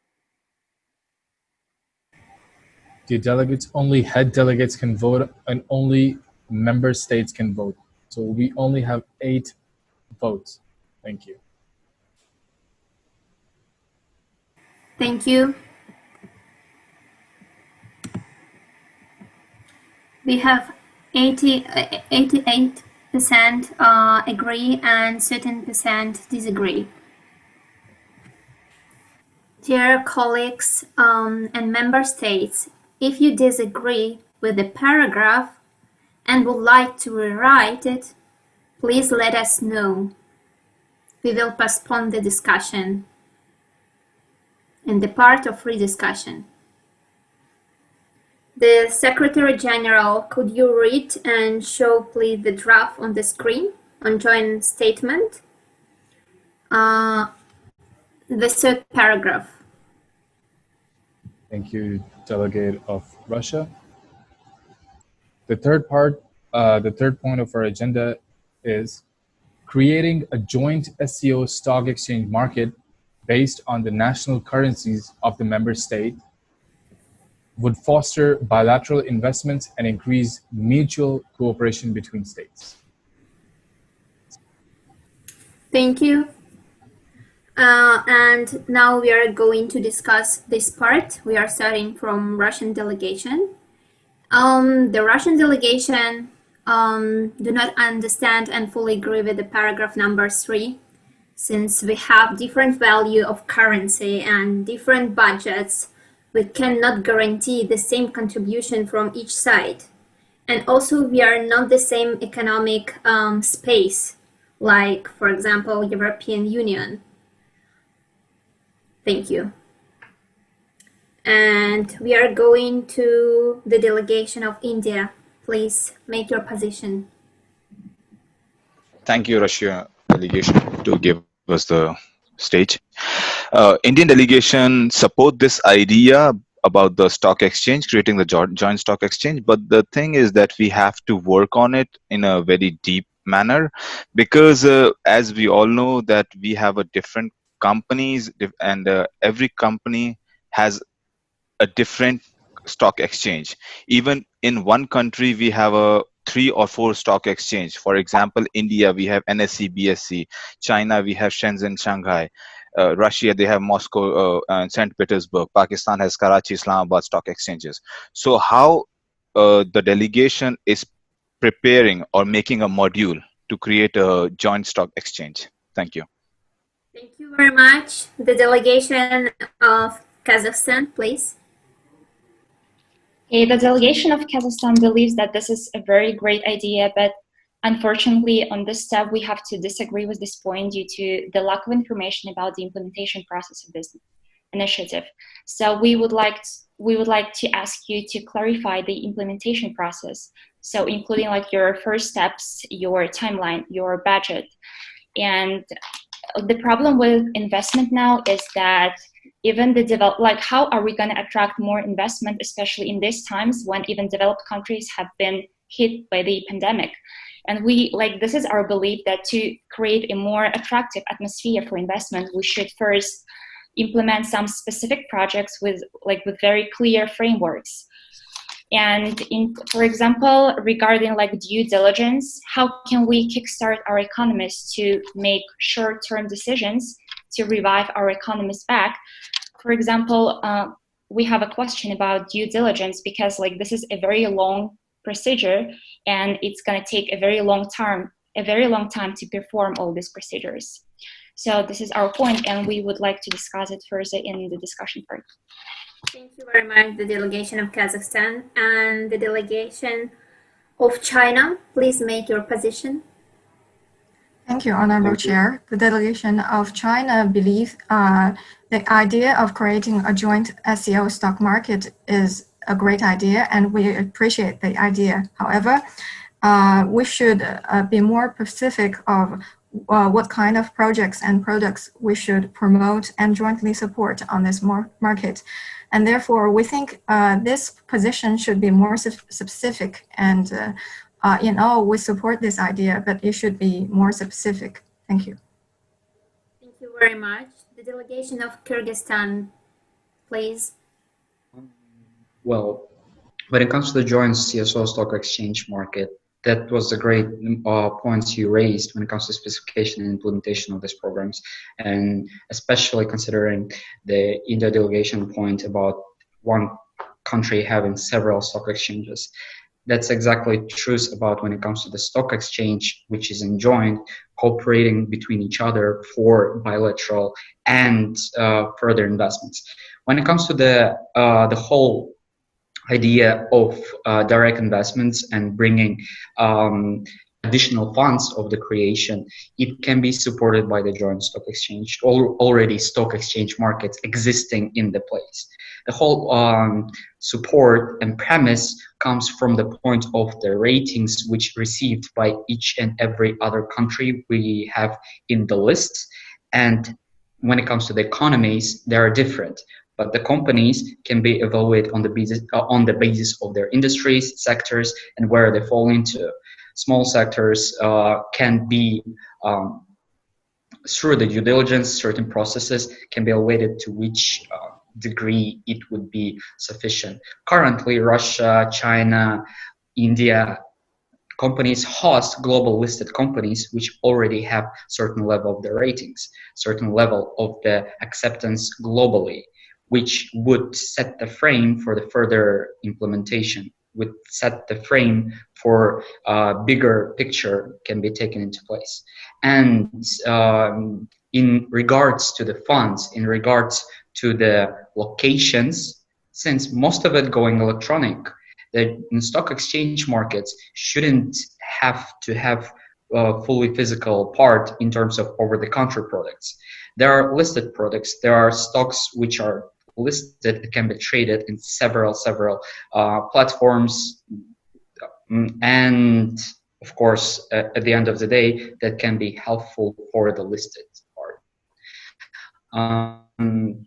The delegates, only head delegates can vote, and only member states can vote. So we only have 8 votes. Thank you. Thank you. We have 88% agree and certain percent disagree. Dear colleagues and member states, if you disagree with the paragraph and would like to rewrite it, please let us know. we will postpone the discussion in the part of free discussion. The Secretary General, could you read and show please the draft on the screen on joint statement? The third paragraph. Thank you, Delegate of Russia. The third point of our agenda is creating a joint SCO stock exchange market based on the national currencies of the member state would foster bilateral investments and increase mutual cooperation between states. Thank you. And now we are going to discuss this part. We are starting from Russian delegation. The Russian delegation do not understand and fully agree with the paragraph number 3, since we have different value of currency and different budgets. We cannot guarantee the same contribution from each side. And also we are not the same economic space, like, for example, European Union. Thank you. And we are going to the Delegation of India. Please make your position. Thank you, Russia delegation, to give us the stage. Indian delegation support this idea about the stock exchange, creating the joint stock exchange. But the thing is that we have to work on it in a very deep manner, because as we all know that we have a different companies, and every company has a different stock exchange. Even in one country, we have a 3 or 4 stock exchange. For example, India, we have NSE, BSE. China, we have Shenzhen, Shanghai. Russia, they have Moscow and St. Petersburg. Pakistan has Karachi, Islamabad stock exchanges. So how the delegation is preparing or making a module to create a joint stock exchange? Thank you. Thank you very much. The delegation of Kazakhstan, please. Okay, the delegation of Kazakhstan believes that this is a very great idea, but unfortunately on this step we have to disagree with this point due to the lack of information about the implementation process of this initiative. So we would like to ask you to clarify the implementation process. So including like your first steps, your timeline, your budget. And the problem with investment now is that even how are we going to attract more investment, especially in these times when even developed countries have been hit by the pandemic? And this is our belief that to create a more attractive atmosphere for investment, we should first implement some specific projects with very clear frameworks. And for example, regarding due diligence, how can we kickstart our economies to make short-term decisions to revive our economies back? For example, we have a question about due diligence because this is a very long procedure and it's going to take a very long time to perform all these procedures. So this is our point and we would like to discuss it further in the discussion part. Thank you very much, the delegation of Kazakhstan and the delegation of China. Please make your position. Thank you, Honorable Chair. The delegation of China believes the idea of creating a joint SCO stock market is a great idea, and we appreciate the idea. However, we should be more specific of what kind of projects and products we should promote and jointly support on this market. And therefore, we think this position should be more specific and in all, we support this idea, but it should be more specific. Thank you. Thank you very much. The delegation of Kyrgyzstan, please. Well, when it comes to the joint CSO stock exchange market, that was the great points you raised when it comes to specification and implementation of these programs, and especially considering the India delegation point about one country having several stock exchanges. That's exactly true about when it comes to the stock exchange, which is enjoined, cooperating between each other for bilateral and further investments. When it comes to the whole idea of direct investments and bringing additional funds of the creation, it can be supported by the joint stock exchange, already stock exchange markets existing in the place. The whole support and premise comes from the point of the ratings which received by each and every other country we have in the list. And when it comes to the economies, they are different. But the companies can be evaluated on the basis of their industries, sectors, and where they fall into. Small sectors can be, through the due diligence, certain processes can be evaluated to which degree it would be sufficient. Currently, Russia, China, India, companies host global listed companies which already have certain level of the ratings, certain level of the acceptance globally, which would set the frame for the further implementation, would set the frame for a bigger picture can be taken into place. And in regards to the funds, in regards to the locations, since most of it going electronic, the stock exchange markets shouldn't have to have a fully physical part in terms of over-the-counter products. There are listed products, there are stocks which are listed, it can be traded in several platforms, and of course at the end of the day that can be helpful for the listed part.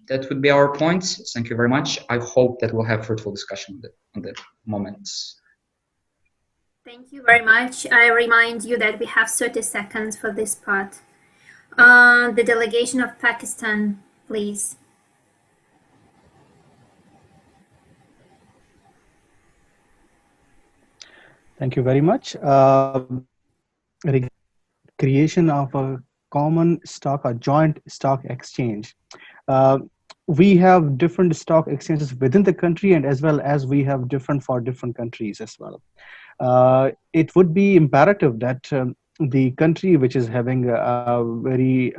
That would be our points. Thank you very much. I hope that we'll have fruitful discussion on the moments. Thank you very much. I remind you that we have 30 seconds for this part. The delegation of Pakistan, please. Thank you very much. Creation of a common stock, a joint stock exchange. We have different stock exchanges within the country, and as well as we have different for different countries as well. It would be imperative that the country which is having a very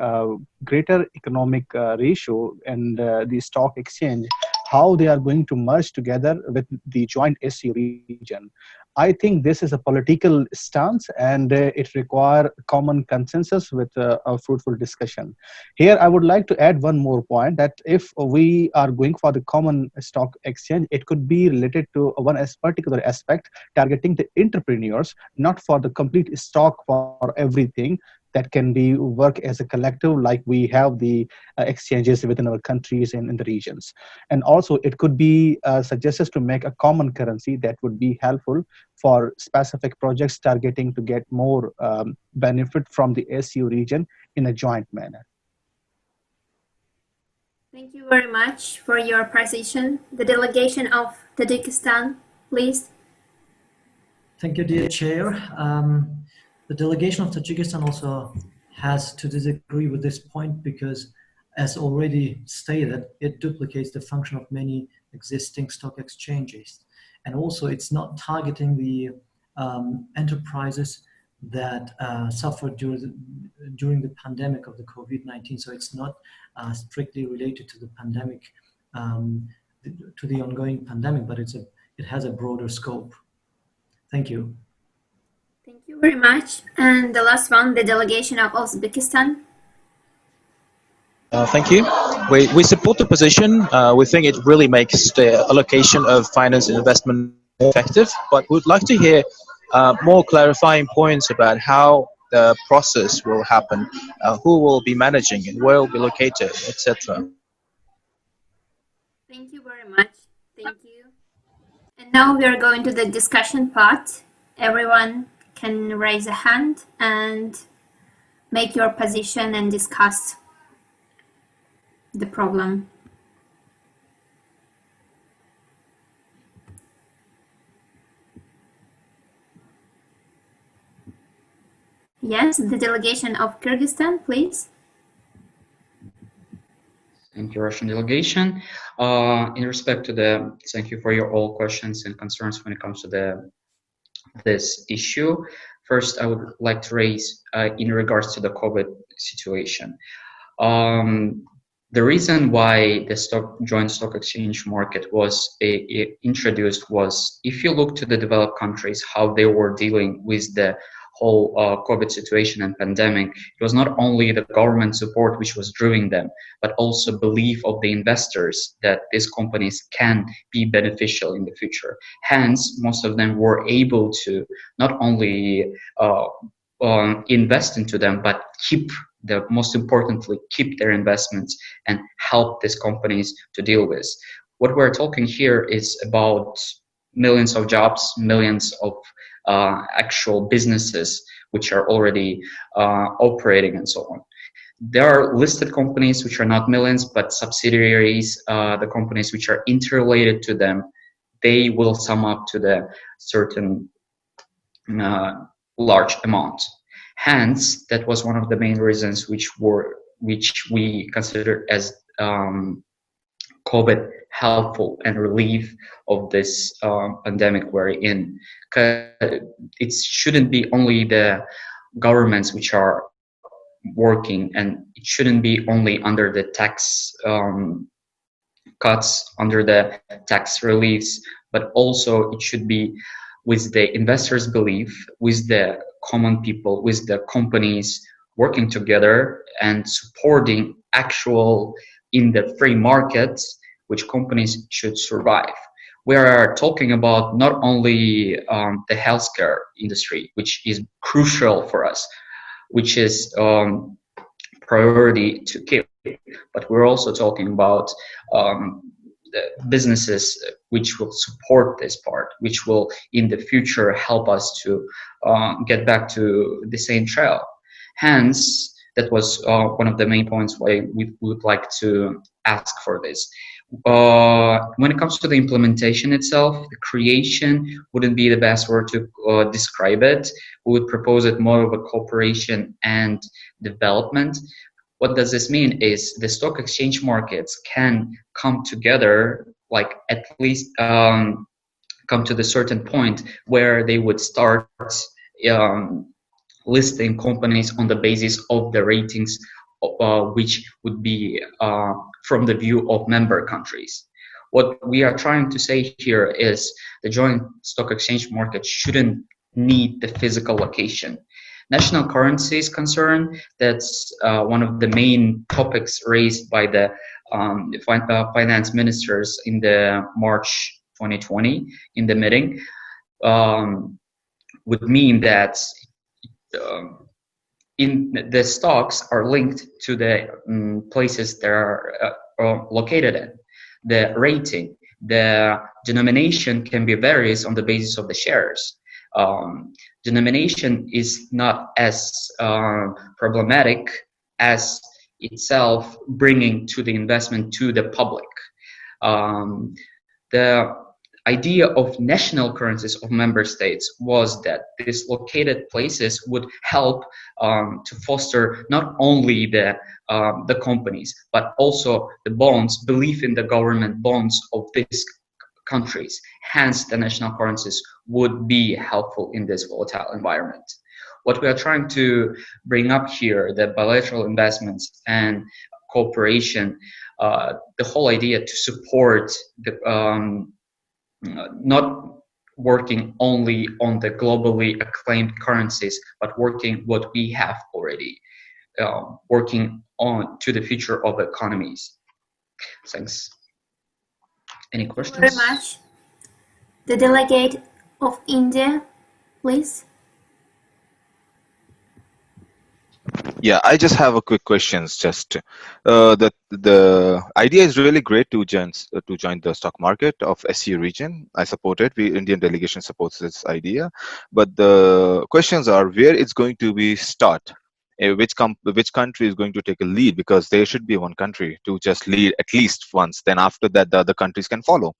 greater economic ratio and the stock exchange, how they are going to merge together with the joint SCO region. I think this is a political stance, and it requires common consensus with a fruitful discussion. Here, I would like to add one more point, that if we are going for the common stock exchange, it could be related to one particular aspect, targeting the entrepreneurs, not for the complete stock for everything. That can be work as a collective, like we have the exchanges within our countries and in the regions. And also it could be suggested to make a common currency that would be helpful for specific projects targeting to get more benefit from the SCO region in a joint manner. Thank you very much for your precision. The delegation of Tajikistan, please. Thank you, dear Chair. The delegation of Tajikistan also has to disagree with this point because, as already stated, it duplicates the function of many existing stock exchanges. And also it's not targeting the enterprises that suffered during the pandemic of the COVID-19. So it's not strictly related to the pandemic, to the ongoing pandemic, but it has a broader scope. Thank you. Thank you very much. And the last one, the delegation of Uzbekistan. Thank you. We support the position. We think it really makes the allocation of finance and investment effective, but we'd like to hear more clarifying points about how the process will happen, who will be managing it, where it will be located, etc. Thank you very much. Thank you. And now we are going to the discussion part. Everyone can raise a hand and make your position and discuss the problem. Yes, the delegation of Kyrgyzstan, please. Thank you, Russian delegation. In respect to thank you for your all questions and concerns when it comes to this issue. First, I would like to raise in regards to the COVID situation. The reason why the joint stock exchange market was introduced was, if you look to the developed countries, how they were dealing with the whole COVID situation and pandemic, it was not only the government support which was driving them, but also belief of the investors that these companies can be beneficial in the future. Hence, most of them were able to not only invest into them, but most importantly, keep their investments and help these companies to deal with. What we're talking here is about millions of jobs, millions of actual businesses which are already operating and so on. There are listed companies which are not millions, but subsidiaries, the companies which are interrelated to them, they will sum up to the certain large amount. Hence, that was one of the main reasons which we considered as COVID helpful and relief of this pandemic we're in. It shouldn't be only the governments which are working, and it shouldn't be only under the tax cuts, under the tax reliefs, but also it should be with the investors' belief, with the common people, with the companies working together and supporting actual in the free markets which companies should survive. We are talking about not only the healthcare industry, which is crucial for us, which is priority to keep, but we're also talking about the businesses which will support this part, which will in the future help us to get back to the same trail. Hence, that was one of the main points why we would like to ask for this. When it comes to the implementation itself, the creation wouldn't be the best word to describe it. We would propose it more of a cooperation and development. What does this mean is the stock exchange markets can come together, like at least come to the certain point where they would start listing companies on the basis of the ratings, which would be from the view of member countries. What we are trying to say here is the joint stock exchange market shouldn't need the physical location. National currency is concerned. That's one of the main topics raised by the finance ministers in the March 2020 in the meeting. Would mean that in the stocks are linked to the places that are located in. The rating, the denomination can be various on the basis of the shares. Denomination is not as problematic as itself bringing to the investment to the public. The idea of national currencies of member states was that these located places would help to foster not only the companies, but also the bonds, belief in the government bonds of these countries. Hence, the national currencies would be helpful in this volatile environment. What we are trying to bring up here, the bilateral investments and cooperation, the whole idea to support the not working only on the globally acclaimed currencies, but working what we have already, working on to the future of economies. Thanks. Any questions? Thank you very much. The delegate of India, please. Yeah, I just have a quick questions. Just the idea is really great to join the stock market of SCO region. I support it. We Indian delegation supports this idea, but the questions are where it's going to be start. Which country is going to take a lead, because there should be one country to just lead at least once, then after that the other countries can follow.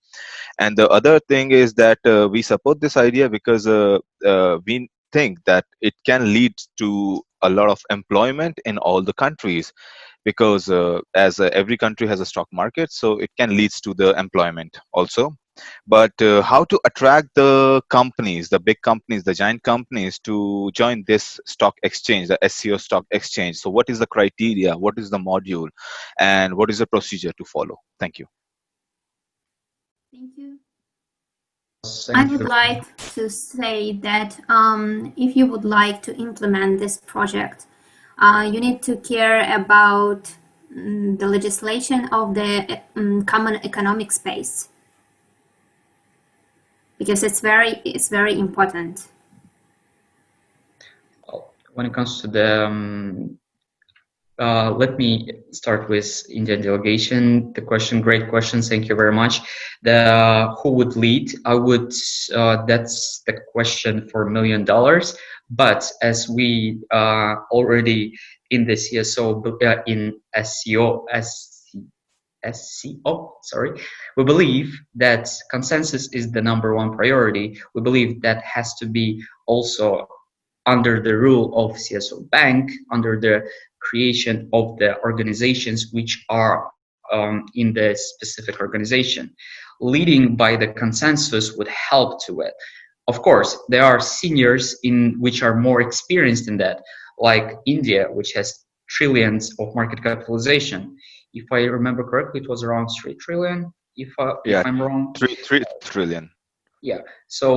And the other thing is that we support this idea because we think that it can lead to a lot of employment in all the countries, because as every country has a stock market, so it can lead to the employment also. But how to attract the companies, the big companies, the giant companies to join this stock exchange, the SCO stock exchange? So what is the criteria, what is the module, and what is the procedure to follow? Thank you. Thank you. I would like to say that if you would like to implement this project, you need to care about the legislation of the common economic space, because it's very important. When it comes to the let me start with Indian delegation. The question, great question. Thank you very much. Who would lead? I would. That's the question for $1 million. But as we already in the CSO in SCO, sorry, we believe that consensus is the #1 priority. We believe that has to be also under the rule of CSO Bank, under the creation of the organizations which are in the specific organization. Leading by the consensus would help to it. Of course, there are seniors in which are more experienced in that, like India, which has trillions of market capitalization. If I remember correctly, it was around 3 trillion. If I'm wrong, 3 trillion. Yeah. So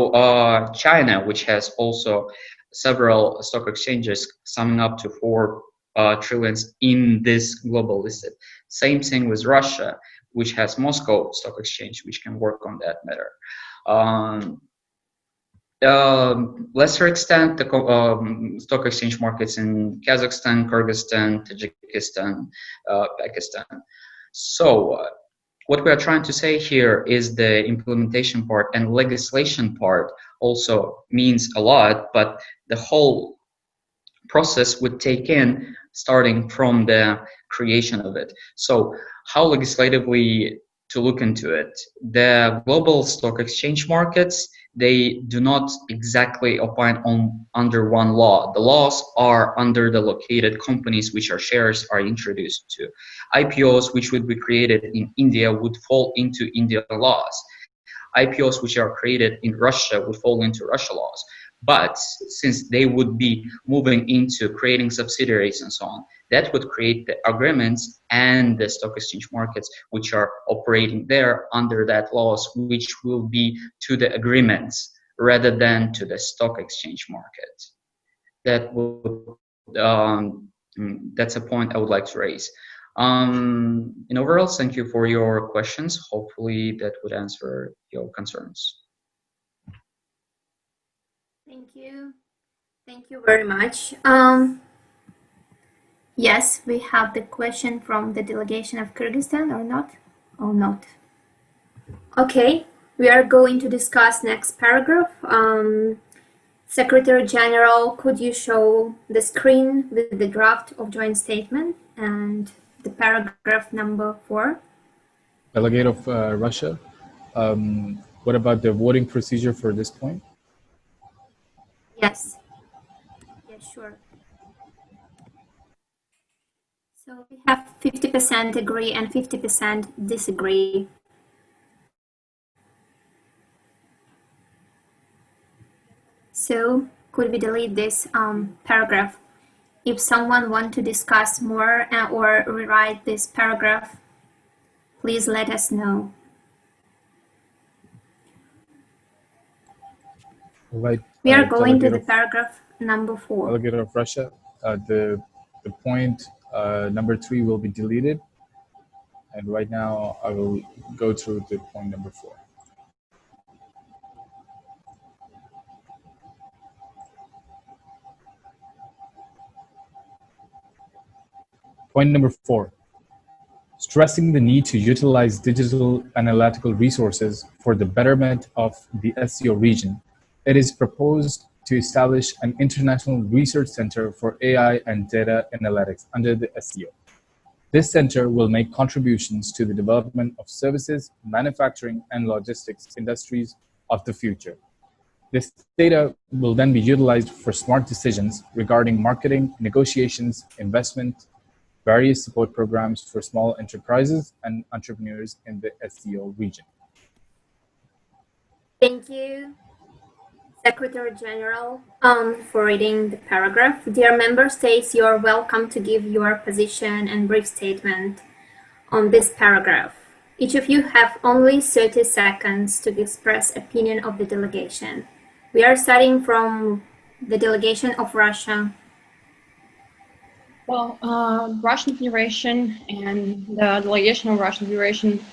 China, which has also several stock exchanges, summing up to 4 trillions in this global listed. Same thing with Russia, which has Moscow Stock Exchange, which can work on that matter. Lesser extent, the stock exchange markets in Kazakhstan, Kyrgyzstan, Tajikistan, Pakistan. So what we are trying to say here is the implementation part and legislation part also means a lot, but the whole process would take in starting from the creation of it. So how legislatively to look into it? The global stock exchange markets, they do not exactly opine on under one law. The laws are under the located companies which our shares are introduced to. IPOs which would be created in India would fall into India laws. IPOs which are created in Russia would fall into Russia laws. But since they would be moving into creating subsidiaries and so on, that would create the agreements and the stock exchange markets which are operating there under that laws, which will be to the agreements rather than to the stock exchange market. That would, that's a point I would like to raise. In overall, thank you for your questions. Hopefully that would answer your concerns. Thank you. Thank you very much. Yes, we have the question from the Delegation of Kyrgyzstan or not? Or not? Okay, we are going to discuss next paragraph. Secretary General, could you show the screen with the draft of joint statement and the paragraph number 4? Delegate of Russia, what about the voting procedure for this point? Yes. Yes, sure. So we have 50% agree and 50% disagree. So could we delete this paragraph? If someone wants to discuss more or rewrite this paragraph, please let us know. Right. We are going to the paragraph number 4. Delegate of Russia, the point number 3 will be deleted. And right now I will go through the point number 4. Point number 4, stressing the need to utilize digital analytical resources for the betterment of the SCO region. It is proposed to establish an international research center for AI and data analytics under the SCO. This center will make contributions to the development of services, manufacturing, and logistics industries of the future. This data will then be utilized for smart decisions regarding marketing, negotiations, investment, various support programs for small enterprises and entrepreneurs in the SCO region. Thank you, Secretary General, for reading the paragraph. Dear member states, you are welcome to give your position and brief statement on this paragraph. Each of you have only 30 seconds to express opinion of the delegation. We are starting from the delegation of Russia. Well, Russian Federation and the delegation of Russian Federation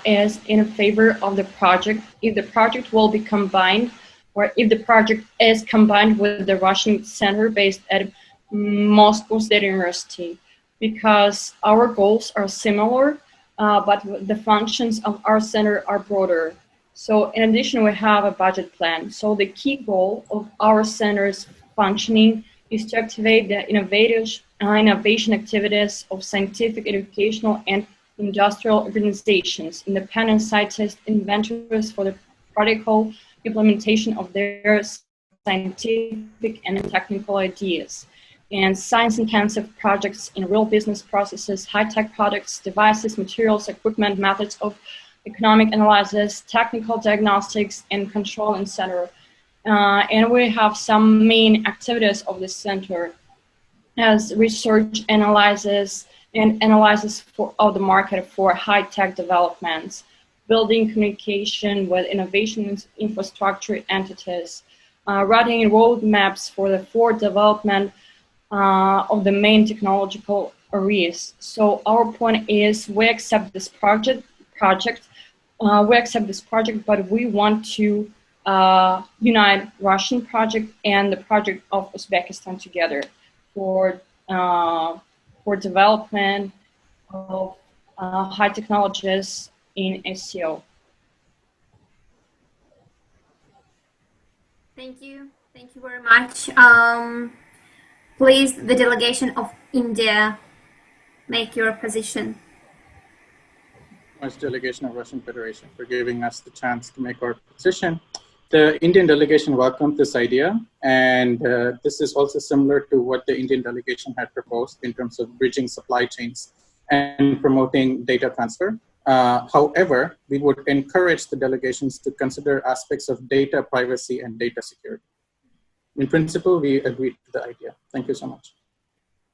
is in favor of the project if the project will be combined, or if the project is combined with the Russian center based at Moscow State University, because our goals are similar, but the functions of our center are broader. So in addition, we have a budget plan. So the key goal of our center's functioning is to activate the innovation activities of scientific, educational, and industrial organizations, independent scientists, inventors for the practical implementation of their scientific and technical ideas, and science-intensive projects in real business processes, high-tech products, devices, materials, equipment, methods of economic analysis, technical diagnostics, and control, etc. And we have some main activities of the center as research analysis of the market for high-tech developments, building communication with innovation infrastructure entities, writing roadmaps for the forward development of the main technological areas. So our point is we accept this project, but we want to unite Russian project and the project of Uzbekistan together for development of high technologies in SCO. Thank you very much. Please, the delegation of India, make your position. Much delegation of Russian Federation for giving us the chance to make our position. The Indian delegation welcomed this idea, and this is also similar to what the Indian delegation had proposed in terms of bridging supply chains and promoting data transfer. However, we would encourage the delegations to consider aspects of data privacy and data security. In principle, we agreed to the idea. Thank you so much.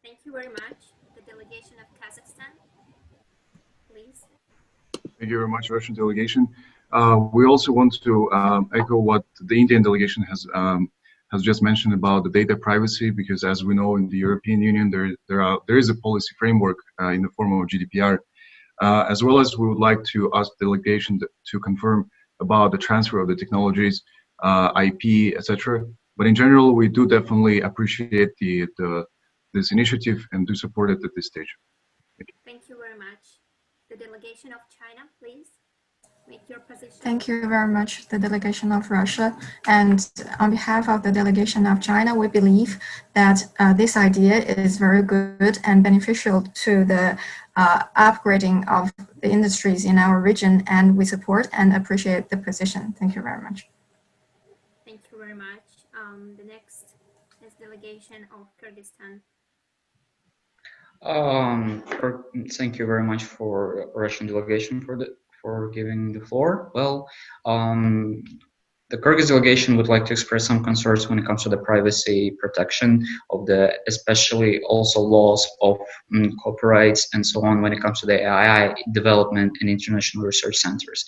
Thank you very much. The delegation of Kazakhstan, please. Thank you very much, Russian delegation. We also want to echo what the Indian delegation has just mentioned about the data privacy, because as we know in the European Union, there is a policy framework in the form of GDPR, as well as we would like to ask the delegation to confirm about the transfer of the technologies, IP, etc. But in general, we do definitely appreciate this initiative and do support it at this stage. Thank you very much. The delegation of China, please. Make your position. Thank you very much, the delegation of Russia. And on behalf of the delegation of China, we believe that this idea is very good and beneficial to the upgrading of the industries in our region, and we support and appreciate the position. Thank you very much. Thank you very much. The next is delegation of Kyrgyzstan. Thank you very much for Russian delegation for giving the floor. Well, the Kyrgyz delegation would like to express some concerns when it comes to the privacy protection of especially also laws of copyrights and so on when it comes to the AI development and international research centers.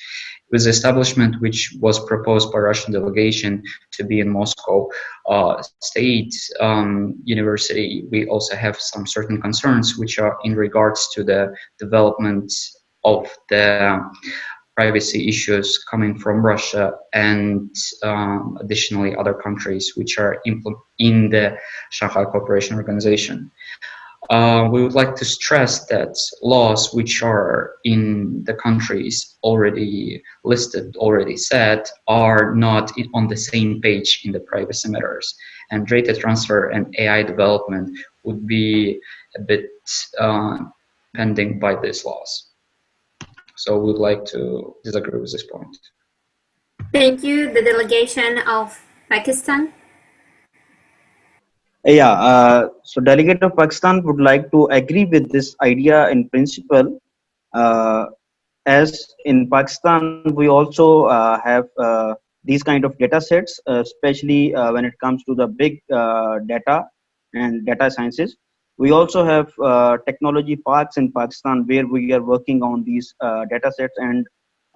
With the establishment which was proposed by Russian delegation to be in Moscow State University, we also have some certain concerns which are in regards to the development of the privacy issues coming from Russia and additionally other countries which are in the Shanghai Cooperation Organization. We would like to stress that laws which are in the countries already listed, already set, are not on the same page in the privacy matters. And data transfer and AI development would be a bit pending by these laws. So we would like to disagree with this point. Thank you. The delegation of Pakistan. Yeah, so delegate of Pakistan would like to agree with this idea in principle. As in Pakistan, we also have these kind of data sets, especially when it comes to the big data and data sciences. We also have technology parks in Pakistan where we are working on these data sets and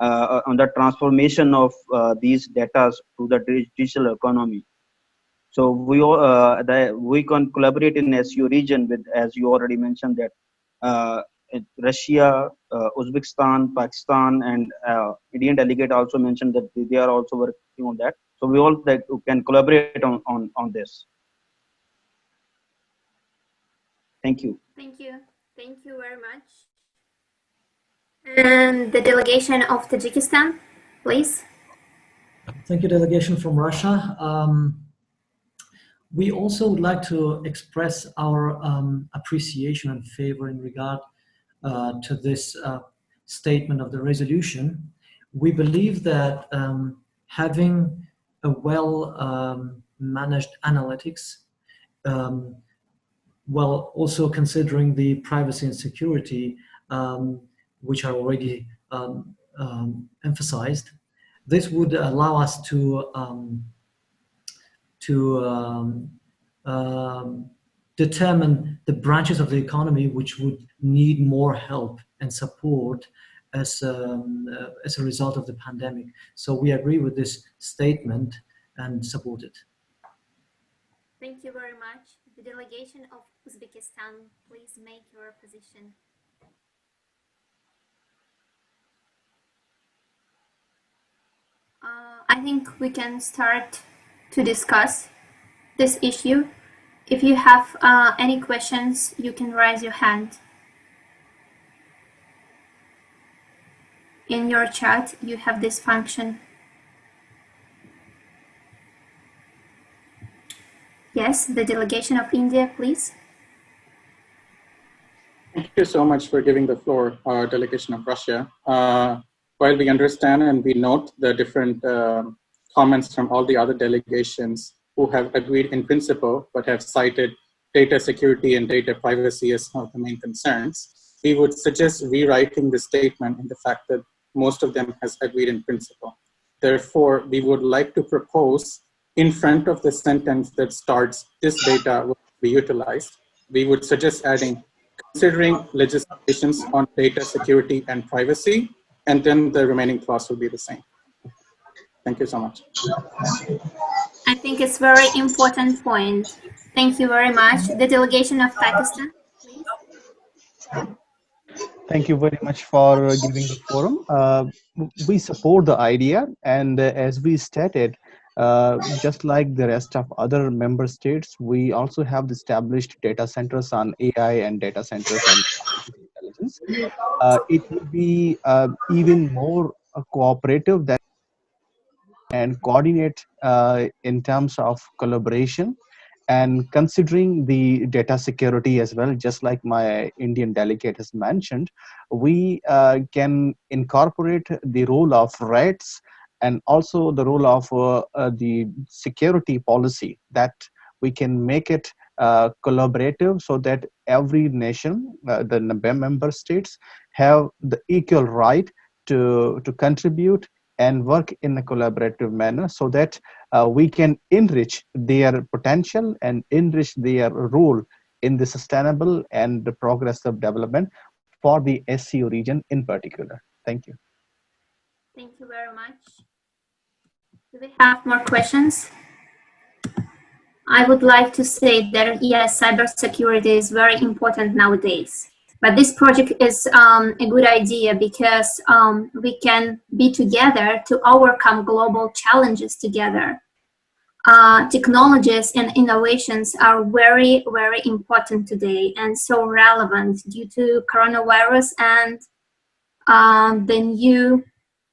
on the transformation of these data to the digital economy. So we can collaborate in SCO region with, as you already mentioned, that Russia, Uzbekistan, Pakistan, and Indian delegate also mentioned that they are also working on that. So we all can collaborate on this. Thank you. Thank you. Thank you very much. And the delegation of Tajikistan, please. Thank you, delegation from Russia. We also would like to express our appreciation and favor in regard to this statement of the resolution. We believe that having a well managed analytics, while also considering the privacy and security, which are already emphasized, this would allow us to determine the branches of the economy which would need more help and support as a result of the pandemic. So we agree with this statement and support it. Thank you very much. The delegation of Uzbekistan, please make your position. I think we can start to discuss this issue. If you have any questions, you can raise your hand. In your chat, you have this function. Yes, the delegation of India, please. Thank you so much for giving the floor, our delegation of Russia. While we understand and we note the different comments from all the other delegations who have agreed in principle, but have cited data security and data privacy as one of the main concerns, we would suggest rewriting the statement in the fact that most of them has agreed in principle. Therefore, we would like to propose in front of the sentence that starts, this data will be utilized, we would suggest adding, considering legislations on data security and privacy, and then the remaining clause will be the same. Thank you so much. I think it's very important point. Thank you very much. The delegation of Pakistan, please. Thank you very much for giving the forum. We support the idea, and as we stated, just like the rest of other member states, we also have established data centers on AI and data centers on intelligence. It would be even more cooperative than and coordinate in terms of collaboration and considering the data security as well. Just like my Indian delegate has mentioned, we can incorporate the role of rights and also the role of the security policy, that we can make it collaborative so that every nation, the member states, have the equal right to contribute and work in a collaborative manner so that we can enrich their potential and enrich their role in the sustainable and the progressive development for the SCO region in particular. Thank you. Thank you very much. Do we have more questions? I would like to say that yes, cybersecurity is very important nowadays. But this project is a good idea because we can be together to overcome global challenges together. Technologies and innovations are very, very important today and so relevant due to coronavirus and the new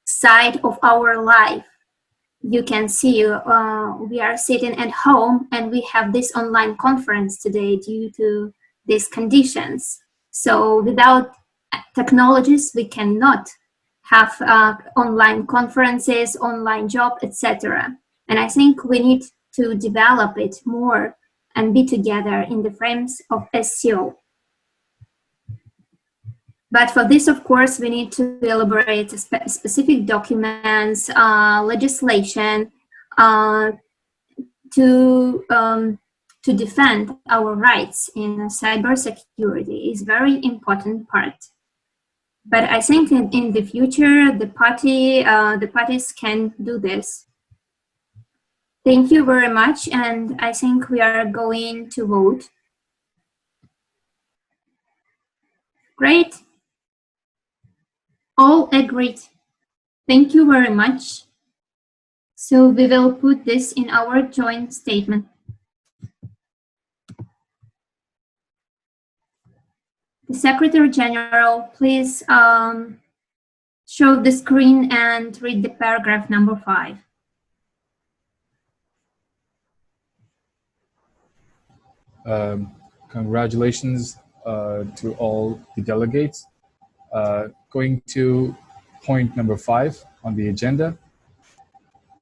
side of our life. You can see we are sitting at home and we have this online conference today due to these conditions. So without technologies, we cannot have online conferences, online job, etc. And I think we need to develop it more and be together in the frames of SCO. But for this, of course, we need to elaborate specific documents, legislation to to defend our rights in cybersecurity is very important part. But I think in the future, the parties can do this. Thank you very much, and I think we are going to vote. Great. All agreed. Thank you very much. So we will put this in our joint statement. The Secretary General, please show the screen and read the paragraph number 5. Congratulations to all the delegates. Going to point number 5 on the agenda.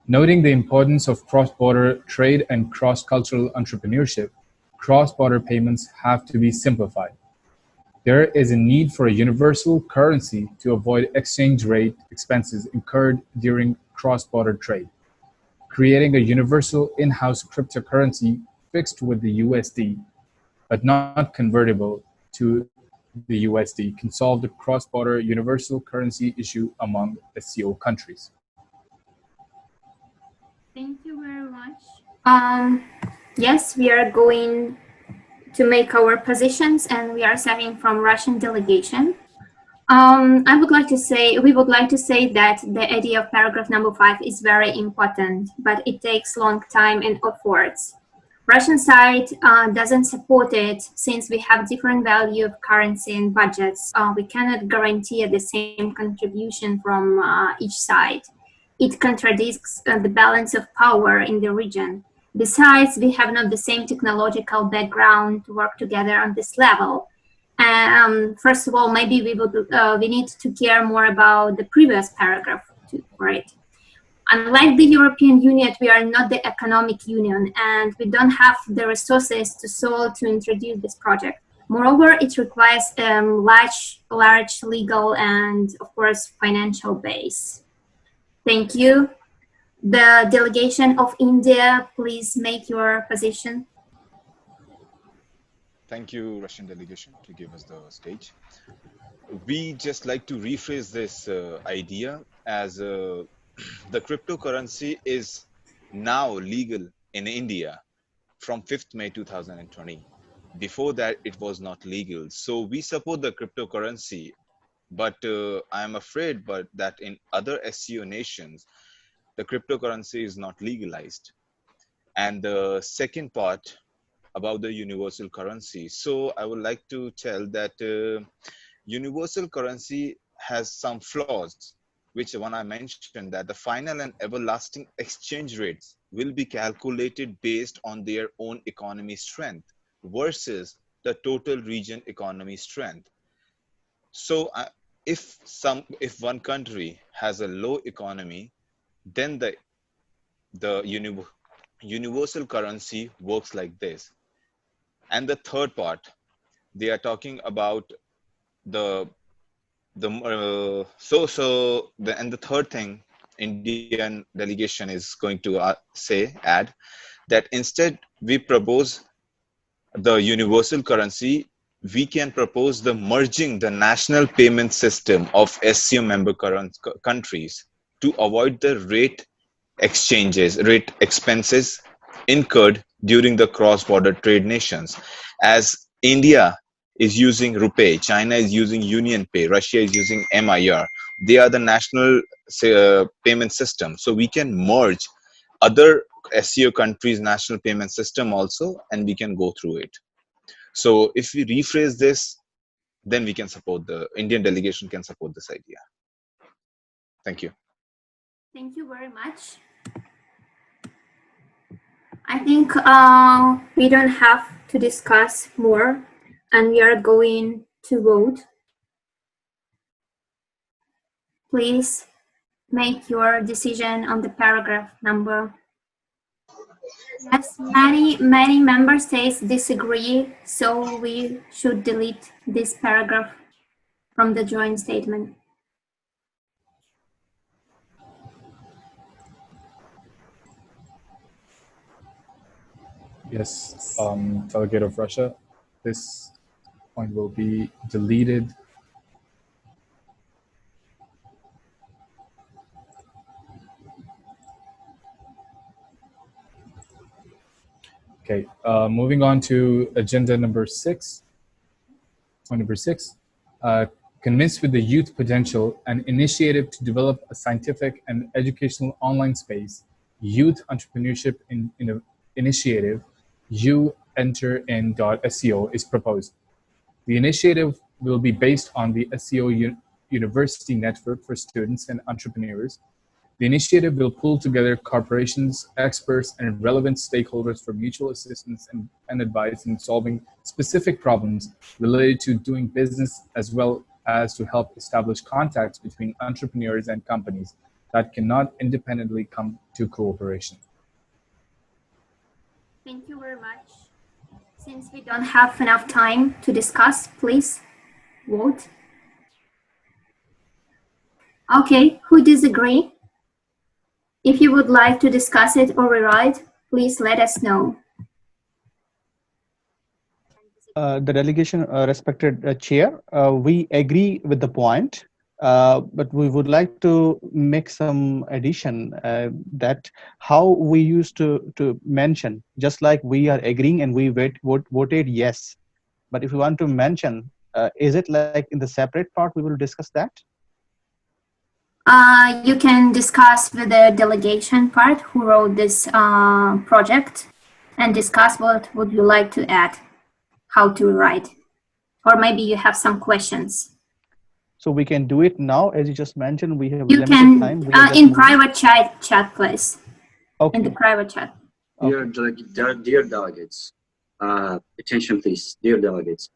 Noting the importance of cross-border trade and cross-cultural entrepreneurship, cross-border payments have to be simplified. There is a need for a universal currency to avoid exchange rate expenses incurred during cross-border trade. Creating a universal in-house cryptocurrency fixed with the USD, but not convertible to the USD, can solve the cross-border universal currency issue among SCO countries. Thank you very much. Yes, we are going to make our positions, and we are starting from Russian delegation. We would like to say that the idea of paragraph number 5 is very important, but it takes long time and efforts. Russian side doesn't support it since we have different value of currency and budgets. We cannot guarantee the same contribution from each side. It contradicts the balance of power in the region. Besides, we have not the same technological background to work together on this level. First of all, maybe we need to care more about the previous paragraph for it. Unlike the European Union, we are not the economic union, and we don't have the resources to introduce this project. Moreover, it requires large legal and, of course, financial base. Thank you. The Delegation of India, please make your position. Thank you, Russian delegation, to give us the stage. We just like to rephrase this idea as the cryptocurrency is now legal in India from 5th May 2020. Before that, it was not legal. So we support the cryptocurrency, but I am afraid that in other SCO nations, the cryptocurrency is not legalized. And the second part about the universal currency. So I would like to tell that universal currency has some flaws, which one I mentioned, that the final and everlasting exchange rates will be calculated based on their own economy strength versus the total region economy strength. So if one country has a low economy, then the universal currency works like this. And the third part, they are talking about the third thing Indian delegation is going to add that instead we propose the universal currency, we can propose the merging the national payment system of SCO member countries to avoid the rate expenses incurred during the cross-border trade nations. As India is using RuPay, China is using UnionPay, Russia is using MIR. They are the national payment system. So we can merge other SCO countries' national payment system also, and we can go through it. So if we rephrase this, then we can support the Indian delegation can support this idea. Thank you. Thank you very much. I think we don't have to discuss more, and we are going to vote. Please make your decision on the paragraph number. Yes, many member states disagree, so we should delete this paragraph from the joint statement. Yes, Delegate of Russia, this point will be deleted. Okay, moving on to agenda number 6. Point number 6, convinced with the youth potential, an initiative to develop a scientific and educational online space, Youth Entrepreneurship Initiative, UEnterIn.SCO is proposed. The initiative will be based on the SCO University Network for students and entrepreneurs. The initiative will pull together corporations, experts, and relevant stakeholders for mutual assistance and advice in solving specific problems related to doing business, as well as to help establish contacts between entrepreneurs and companies that cannot independently come to cooperation. Thank you very much. Since we don't have enough time to discuss, please vote. Okay, who disagree? If you would like to discuss it or rewrite, please let us know. The delegation, respected chair, we agree with the point, but we would like to make some addition that how we used to mention, just like we are agreeing and we voted yes. But if you want to mention, is it like in the separate part, we will discuss that? You can discuss with the delegation part who wrote this project and discuss what would you like to add, how to write, or maybe you have some questions. So we can do it now, as you just mentioned. We have you limited time. In private chat, please. Okay. In the private chat. Dear delegates, attention please, dear delegates.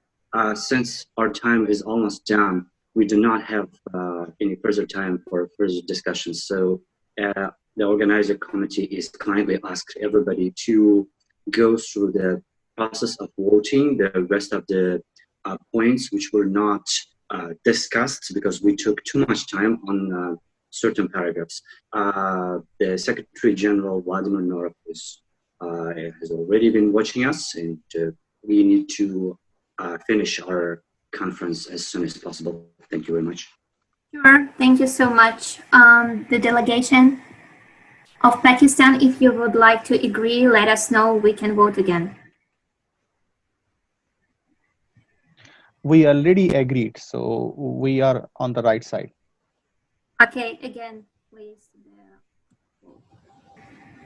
Since our time is almost done, we do not have any further time for further discussions. So the organizer committee is kindly asked everybody to go through the process of voting the rest of the points which were not discussed because we took too much time on certain paragraphs. The Secretary General Vladimir Norov has already been watching us, and we need to finish our conference as soon as possible. Thank you very much. Sure, thank you so much. The delegation of Pakistan, if you would like to agree, let us know, we can vote again. We already agreed, so we are on the right side. Okay, again, please.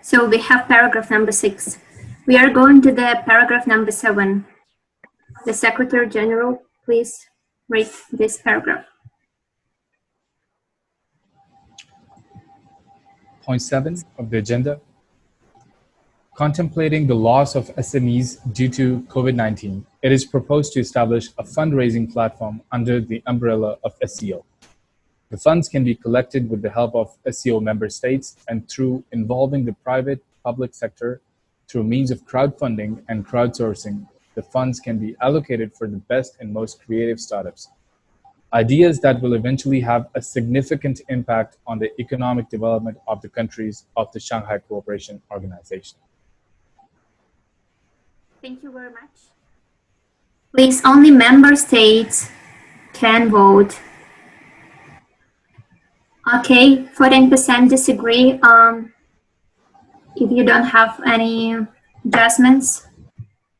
So we have paragraph number 6. We are going to the paragraph number 7. The Secretary General, please read this paragraph. Point 7 of the agenda. Contemplating the loss of SMEs due to COVID-19, it is proposed to establish a fundraising platform under the umbrella of SCO. The funds can be collected with the help of SCO member states and through involving the private public sector through means of crowdfunding and crowdsourcing. The funds can be allocated for the best and most creative startups. Ideas that will eventually have a significant impact on the economic development of the countries of the Shanghai Cooperation Organization. Thank you very much. Please, only member states can vote. Okay, 14% disagree. If you don't have any adjustments,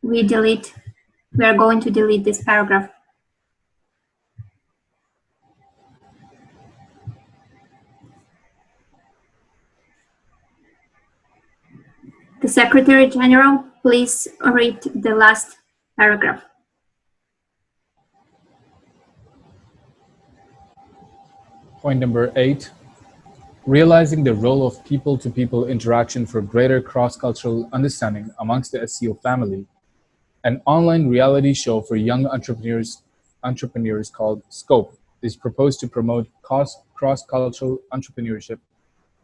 we are going to delete this paragraph. The Secretary General, please read the last paragraph. Point number 8, realizing the role of people-to-people interaction for greater cross-cultural understanding amongst the SCO family, an online reality show for young entrepreneurs called Scope is proposed to promote cross-cultural entrepreneurship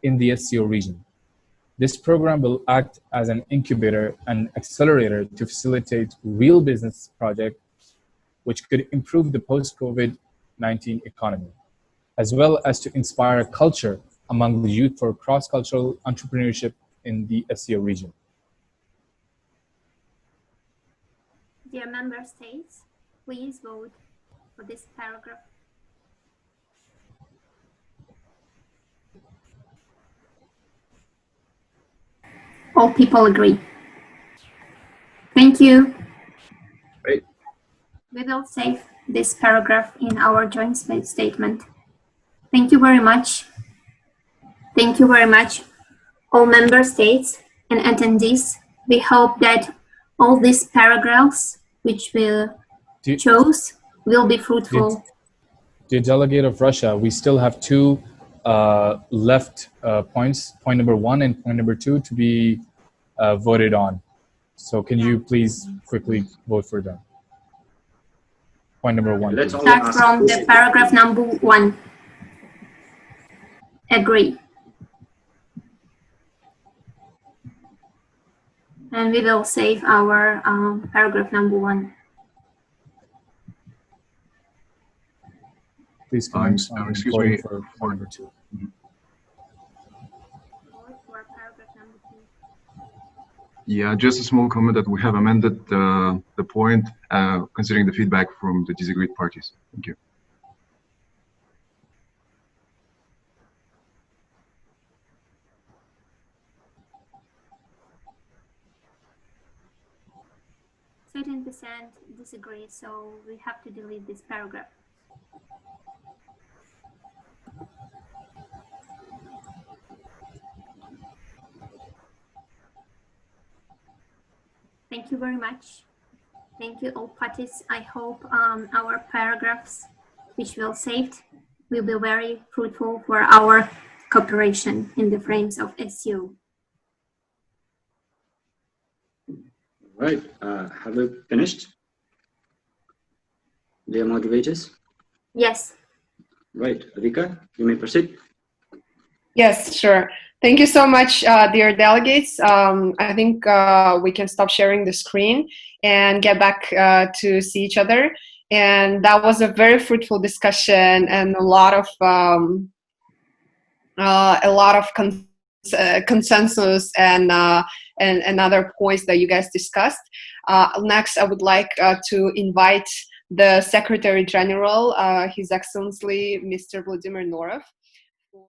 in the SCO region. This program will act as an incubator and accelerator to facilitate real business projects which could improve the post-COVID-19 economy, as well as to inspire a culture among the youth for cross-cultural entrepreneurship in the SCO region. Dear member states, please vote for this paragraph. All people agree. Thank you. Great. We will save this paragraph in our joint statement. Thank you very much. Thank you very much, all member states and attendees. We hope that all these paragraphs which we chose will be fruitful. Dear Delegate of Russia, we still have two left points, point number 1 and point number 2, to be voted on. So can you please quickly vote for them? Point number 1. Let's start from the paragraph number 1. Agree. And we will save our paragraph number 1. Please comment on excuse voting me. for point number 2. Yeah, just a small comment that we have amended the point considering the feedback from the disagreed parties. Thank you. Certain percent disagree, so we have to delete this paragraph. Thank you very much. Thank you all parties. I hope our paragraphs which we'll saved will be very fruitful for our cooperation in the frames of SCO. Right, have we finished? Dear moderators? Yes. Right, Rika, you may proceed. Yes, sure. Thank you so much, dear delegates. I think we can stop sharing the screen and get back to see each other. And that was a very fruitful discussion and a lot of consensus and other points that you guys discussed. Next, I would like to invite the Secretary General, His Excellency Mr. Vladimir Norov,